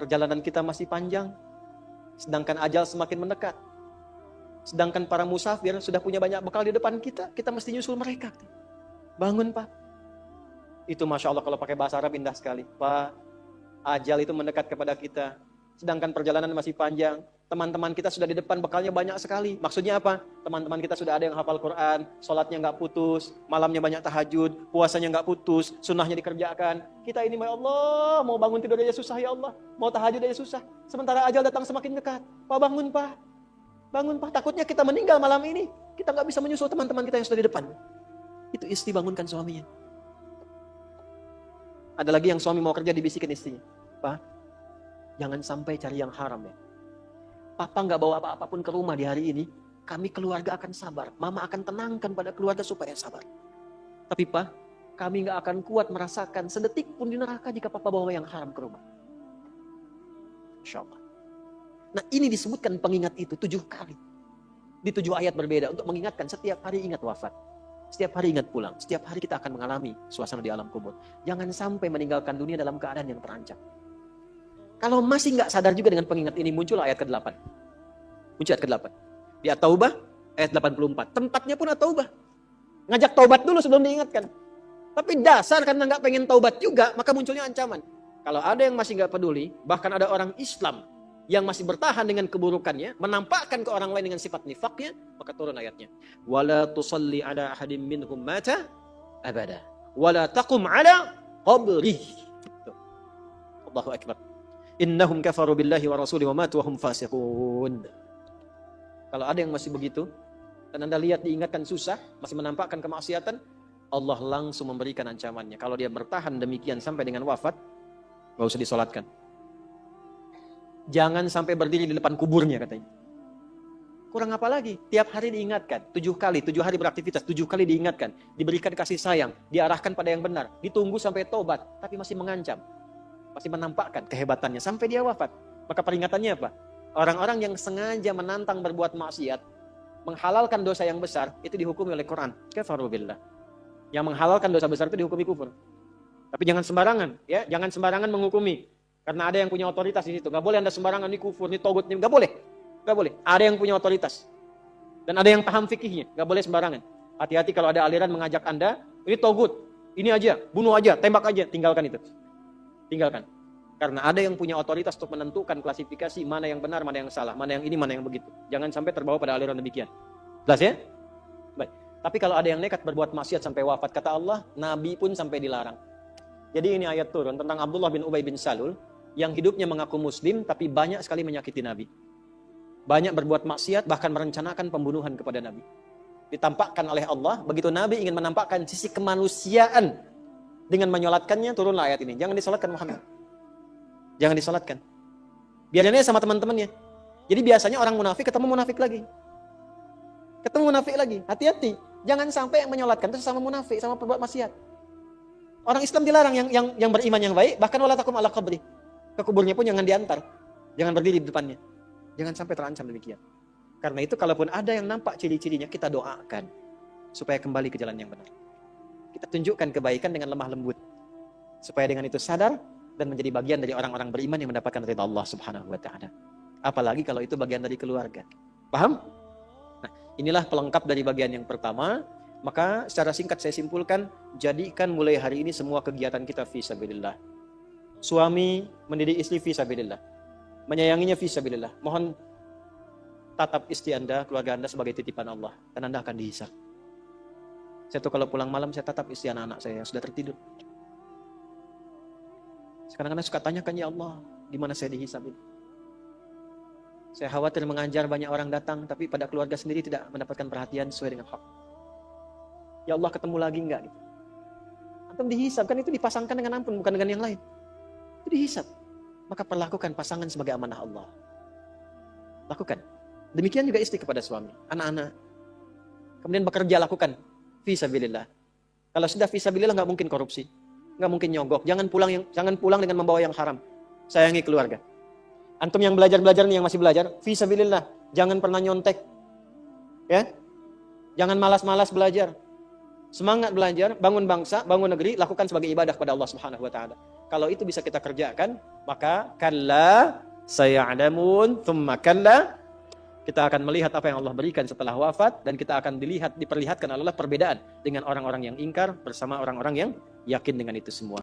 Speaker 1: perjalanan kita masih panjang. Sedangkan ajal semakin mendekat. Sedangkan para musafir sudah punya banyak bekal di depan kita. Kita mesti nyusul mereka. Bangun Pak. Itu Masya Allah kalau pakai bahasa Arab indah sekali. Pak, ajal itu mendekat kepada kita. Sedangkan perjalanan masih panjang. Teman-teman kita sudah di depan, bekalnya banyak sekali. Maksudnya apa? Teman-teman kita sudah ada yang hafal Quran, sholatnya nggak putus, malamnya banyak tahajud, puasanya nggak putus, sunnahnya dikerjakan. Kita ini, ya Allah, mau bangun tidur aja susah ya Allah, mau tahajud aja susah. Sementara ajal datang semakin dekat. Pak, bangun Pak. Bangun Pak, takutnya kita meninggal malam ini. Kita nggak bisa menyusul teman-teman kita yang sudah di depan. Itu istri bangunkan suaminya. Ada lagi yang suami mau kerja dibisikin istrinya. Pak, jangan sampai cari yang haram ya. Papa nggak bawa apa-apapun ke rumah di hari ini, kami keluarga akan sabar. Mama akan tenangkan pada keluarga supaya sabar. Tapi Pak, kami nggak akan kuat merasakan sedetik pun di neraka jika Papa bawa yang haram ke rumah. Insya Allah. Nah ini disebutkan pengingat itu 7 kali. Di 7 ayat berbeda untuk mengingatkan setiap hari ingat wafat. Setiap hari ingat pulang. Setiap hari kita akan mengalami suasana di alam kubur. Jangan sampai meninggalkan dunia dalam keadaan yang terancam. Kalau masih nggak sadar juga dengan pengingat ini, muncul ayat ke-8. Muncul ayat ke-8. Di At-Taubah, ayat 84. Tempatnya pun At-Taubah. Ngajak taubat dulu sebelum diingatkan. Tapi dasar karena nggak pengen taubat juga, maka munculnya ancaman. Kalau ada yang masih nggak peduli, bahkan ada orang Islam yang masih bertahan dengan keburukannya, menampakkan ke orang lain dengan sifat nifaknya, maka turun ayatnya. Wala tusalli ala ahadim minhum mata abada. Wala taqum ala qabrih. Allahu Akbar. Innahum kafaru billahi wa rasuli wa matu wa hum fasiqun. Kalau ada yang masih begitu, dan Anda lihat diingatkan susah, masih menampakkan kemaksiatan, Allah langsung memberikan ancamannya. Kalau dia bertahan demikian sampai dengan wafat, gak usah disolatkan. Jangan sampai berdiri di depan kuburnya katanya. Kurang apa lagi? Tiap hari diingatkan. 7 kali, 7 hari beraktivitas, 7 kali diingatkan. Diberikan kasih sayang, diarahkan pada yang benar. Ditunggu sampai tobat, tapi masih mengancam. Masih menampakkan kehebatannya sampai dia wafat. Maka peringatannya apa? Orang-orang yang sengaja menantang berbuat maksiat, menghalalkan dosa yang besar, itu dihukumi oleh Quran. Kafaru billah. Yang menghalalkan dosa besar itu dihukumi kufur. Tapi jangan sembarangan, ya, jangan sembarangan menghukumi. Karena ada yang punya otoritas di situ. Gak boleh Anda sembarangan, ini kufur, ini togut, ini gak boleh. Gak boleh. Ada yang punya otoritas. Dan ada yang paham fikihnya. Gak boleh sembarangan. Hati-hati kalau ada aliran mengajak Anda, ini togut, ini aja, bunuh aja, tembak aja, tinggalkan itu. Tinggalkan. Karena ada yang punya otoritas untuk menentukan klasifikasi mana yang benar, mana yang salah, mana yang ini, mana yang begitu. Jangan sampai terbawa pada aliran demikian. Jelas ya? Baik. Tapi kalau ada yang nekat berbuat maksiat sampai wafat, kata Allah, Nabi pun sampai dilarang. Jadi ini ayat turun tentang Abdullah bin Ubay bin Salul, yang hidupnya mengaku muslim, tapi banyak sekali menyakiti Nabi. Banyak berbuat maksiat, bahkan merencanakan pembunuhan kepada Nabi. Ditampakkan oleh Allah, begitu Nabi ingin menampakkan sisi kemanusiaan dengan menyolatkannya, turunlah ayat ini. Jangan disolatkan Muhammad. Jangan disolatkan. Biarin aja sama teman-temannya. Jadi biasanya orang munafik ketemu munafik lagi. Ketemu munafik lagi. Hati-hati. Jangan sampai yang menyolatkan itu sama munafik, sama perbuat maksiat. Orang Islam dilarang yang beriman yang baik, bahkan wala takum ala qabri. Ke kuburnya pun jangan diantar. Jangan berdiri di depannya. Jangan sampai terancam demikian. Karena itu kalaupun ada yang nampak ciri-cirinya, kita doakan supaya kembali ke jalan yang benar. Kita tunjukkan kebaikan dengan lemah lembut. Supaya dengan itu sadar dan menjadi bagian dari orang-orang beriman yang mendapatkan ridha Allah Subhanahu wa taala. Apalagi kalau itu bagian dari keluarga. Paham? Nah, inilah pelengkap dari bagian yang pertama. Maka secara singkat saya simpulkan, jadikan mulai hari ini semua kegiatan kita fi sabilillah. Suami mendidik istri fi sabilillah. Menyayanginya fi sabilillah. Mohon tatap istri Anda, keluarga Anda sebagai titipan Allah, dan Anda akan dihisab. Saya tuh kalau pulang malam saya tatap istri anak-anak saya yang sudah tertidur. Sekarang Anda suka tanyakan, ya Allah, di mana saya dihisab ini? Saya khawatir mengajar banyak orang datang, tapi pada keluarga sendiri tidak mendapatkan perhatian sesuai dengan hak. Ya Allah, ketemu lagi enggak? Gitu. Antum dihisab, kan itu dipasangkan dengan ampun, bukan dengan yang lain. Itu dihisab. Maka perlakukan pasangan sebagai amanah Allah. Lakukan. Demikian juga istri kepada suami, anak-anak. Kemudian bekerja, lakukan fi sabilillah. Kalau sudah fi sabilillah nggak mungkin korupsi, nggak mungkin nyogok. Jangan pulang dengan membawa yang haram. Sayangi keluarga. Antum yang belajar nih, yang masih belajar, fi sabilillah. Jangan pernah nyontek. Ya. Jangan malas-malas belajar. Semangat belajar, bangun bangsa, bangun negeri, lakukan sebagai ibadah kepada Allah Subhanahu wa taala. Kalau itu bisa kita kerjakan, maka kalla saya'lamun thumma kalla, kita akan melihat apa yang Allah berikan setelah wafat, dan kita akan diperlihatkan adalah perbedaan dengan orang-orang yang ingkar bersama orang-orang yang yakin dengan itu semua.